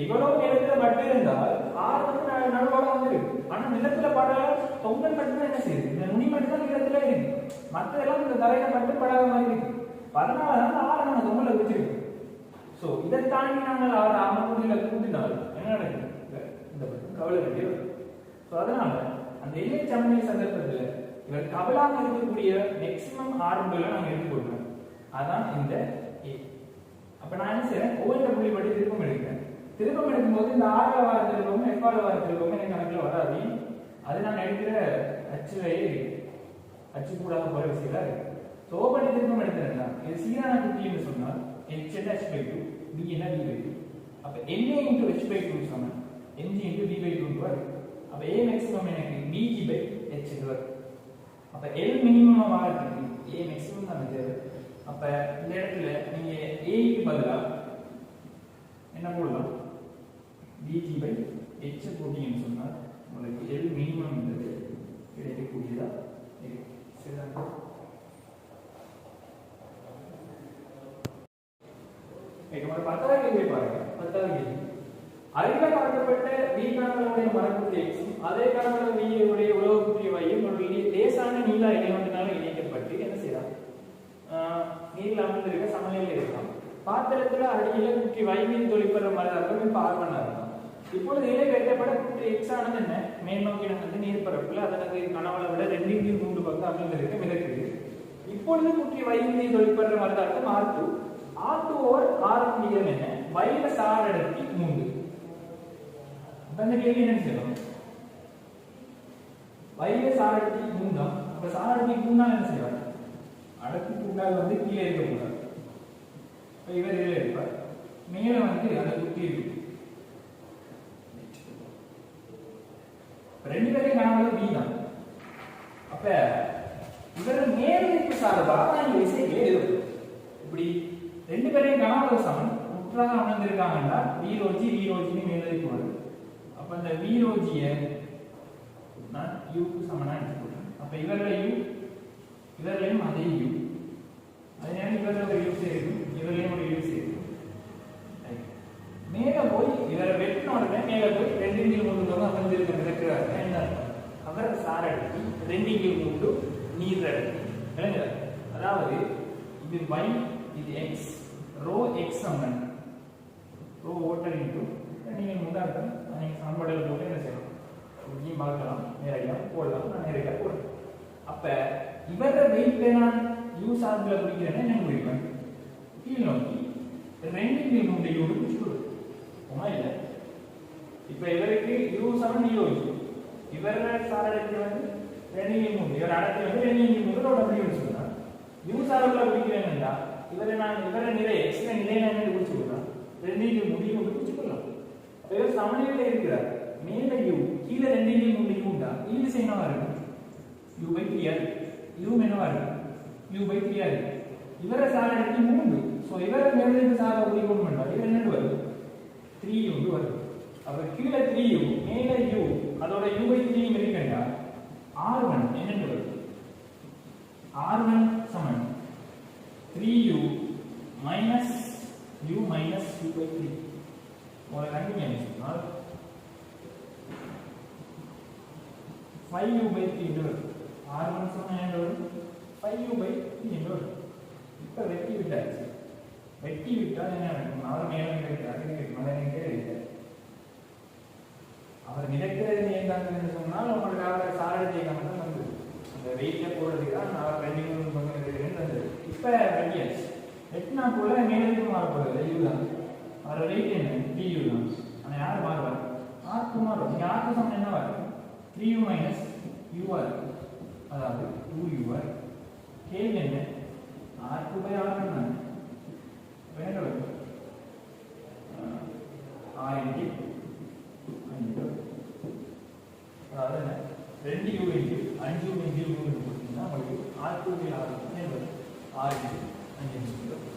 இவ்வளவு நேரத்துல பட்டு இருந்தால் ஆறு வந்து நடுவோட வந்துருக்கு, ஆனா நிலத்துல பட தொங்கல் மட்டும் என்ன செய்யுது, இந்த நுனி மட்டும் தான் நிலத்துல இருக்கு, மற்றதெல்லாம் இந்த தரையில மட்டும் படாத மாதிரி இருக்கு. அதனால தான் ஆறு நம்ம தொங்கல வச்சிருக்கு. ஸோ இதை தாண்டி நாங்கள் அவர் அமர்வுல கூட்டினால் என்ன நடக்கும்? இந்த பக்கம் கவலை வேண்டிய. ஸோ அதனால அந்த எல்லை சமநிலை சந்தர்ப்பத்தில் இவர் கவலாக இருக்கக்கூடிய மேக்சிமம் ஆரம்பங்களை நாங்கள் எடுத்துக்கொள்றோம். அதான் இந்த ஏ. அப்ப நான் என்ன செய்யறேன்? ஒவ்வொரு புள்ளி படி திருப்பம் எடுக்கிறேன். திருப்பம் எடுக்கும்போது இந்த ஆறு வார திருப்பமும் எப்பாறு வார திருப்பமும் எனக்கு கணக்கில் வராது. அது நான் எடுக்கிற அச்சுலையே இருக்கு. அச்சு கூடாத போற விஷயம் இருக்கு. ஸோ ஓப்பன் திருப்பம் எடுத்துறேன்னா இது சீரான குட்டின்னு சொன்னால் h என்ன h/2, b என்ன b/2. அப்ப na into h/2 சமம் mg into b/2 வரும். அப்ப a மேக்ஸிமம் எனக்கு bg/h வரும். அப்ப l மினிமம் ஆகிறதுக்கு a மேக்ஸிமம் தான் தேவை. அப்ப இந்த இடத்துல நீங்க a க்கு பதிலா என்ன போடலாம்? bg/h போட்டீங்கன்னு சொன்னா உங்களுக்கு l மினிமம் என்பது கிடைக்கக்கூடியதா இருக்கு. சரியா? ஒரு 10வது கேள்வி பாருங்க. 10வது கேள்வி. அருகில காட்டப்பட்ட v கணங்களுடைய மரக்குத்தி x அதே கணங்கள v உடைய உலோகக்குத்தி y ஒரு லேசான நீள இடைவெளியினால இணைக்கப்பட்டு என்ன செய்யலாம்? நீர்ல அமர்ந்திருக்க சமநிலையில் இருக்கலாம். பாத்திரத்துல அடியில குட்டி y மீது தொழிற்படுற மாதிரி இருக்கும். இப்ப R1 இருக்கும். இப்பொழுது இலை வைக்கப்பட குட்டி x ஆனது என்ன? மேல் நோக்கி நகர்ந்து நீர்ப்பரப்புல அதனது கனவளை விட 2/3 பக்கம் அமர்ந்திருக்க மிதக்குது. இப்பொழுது குட்டி y மீது தொழிற்படுற மாதிரி இருக்கும் R2. R2 over R1 விகிதம் என்ன? y ல சார் அடர்த்தி 3. அந்த கேள்வி என்ன செய்யணும்? y ல சார் அடர்த்தி 3 தான். அப்ப சார் அடர்த்தி 3 னா என்ன செய்யலாம்? அடர்த்தி கூட்டால் வந்து கீழே இருக்க கூடாது. இப்ப இவர் இதுல இருப்பார். மேல வந்து அந்த குட்டி இருக்கு. ரெண்டு பேரும் கணவன் v தான். அப்ப இவர் நேர்விப்பு சார்பா நான் விசையிலே இருக்கும். இப்படி ரெண்டு பேரையும் கணவன் சமன் முற்றாக அமர்ந்திருக்காங்கன்னா வீரோஜி ன்னு மேல இருக்கு வரும். அப்ப அந்த வீரோஜியை நான் u க்கு சமனா எடுத்துக்கிறேன். அப்ப இவரோட u இவரையும் அதே u அதனால இவரோட ஒரு u சேரும் இவரையும் ஒரு u சேரும். மேல போய் இவரை வெட்டின உடனே மேல போய் 2/3 அமர்ந்திருக்க மிதக்கிறாரு. என்ன அவர் சார் அடர்த்தி 2/3 நீர் அடர்த்தி விளங்குதா? அதாவது இது y இது x rho x சமன் rho water into நீங்க முன்னாடி நீங்க சமன்பாடுல போட்டு என்ன செய்யலாம்? இங்கே பார்க்கலாம், நேரடியா போடலாம், நான் நேரடியா போடுறேன். அப்ப இவர வெயிட்ல நான் u சார்புல குறிக்கிறேன்னா என்ன குறிப்பேன்? கீழ் நோக்கி 2/3 யூ குறிச்சுடுவேன். உமா இல்ல இப்ப இவருக்கு u சமன் u இவர சார் அடர்த்தி வந்து 2/3 இவர அடர்த்தி வந்து 2/3 ரோட அப்படி சொல்றா u சார்புல குறிக்கிறேன்னா இவரை நிலை x நிலையில என்ன குறிச்சுக்கலாம்? 2/3 யூ குறிச்சுக்கலாம். அப்ப இவர் சமநிலையில இருக்கிறார். மேல u கீழே 2/3 யூ உண்டா? இது என்னவா இருக்கும்? u/3 u என்னவா இருக்கும்? u/3 இருக்கு. இவர சார் அடர்த்தி 3. சோ இவர மேலிருந்து சார குறிக்கோம் பண்ணா இது என்ன வரும்? 3u வரும். அப்ப கீழே 3u மேல u அதோட u/3 இருக்கேன்டா R1 என்ன வரும்? R1 சமம் 3u minus u minus u/3. ஒரு கண்டினியூஸ் சொன்னால் 5u/3 என்று வரும். R1 சமம் என்ன வரும்? 5u/3 என்று வரும். இப்ப வெட்டி விட்டாச்சு. வெட்டி விட்டால் என்ன நடக்கும்? அவர் மேலே மிதக்கிறார். அவர் மிதக்கிறது ஏந்தாங்க சொன்னால் உங்களுக்கு அவரை சாரடை காரணம் வந்து அந்த வெயிட்ல போடுறதுக்கு தான் அவர் 2/3 வந்தது. இப்ப வெட்டியாச்சு. வெட்டினா போல மேலுக்கு மாறப்படுறது u தான். அவர் வெயிட் என்ன? 3u தான். ஆனா யார் மாறுவார்? R2 மாறும். இங்க R2 சமம் என்ன வரும்? 3u minus u இருக்கும். அதாவது 2u வரும். கேள்வி என்ன? R2/R1 தான். வேற வரும் R into 5u அதாவது 2u into 5u into u கொடுத்தீங்கன்னா உங்களுக்கு R2/R1 R into 5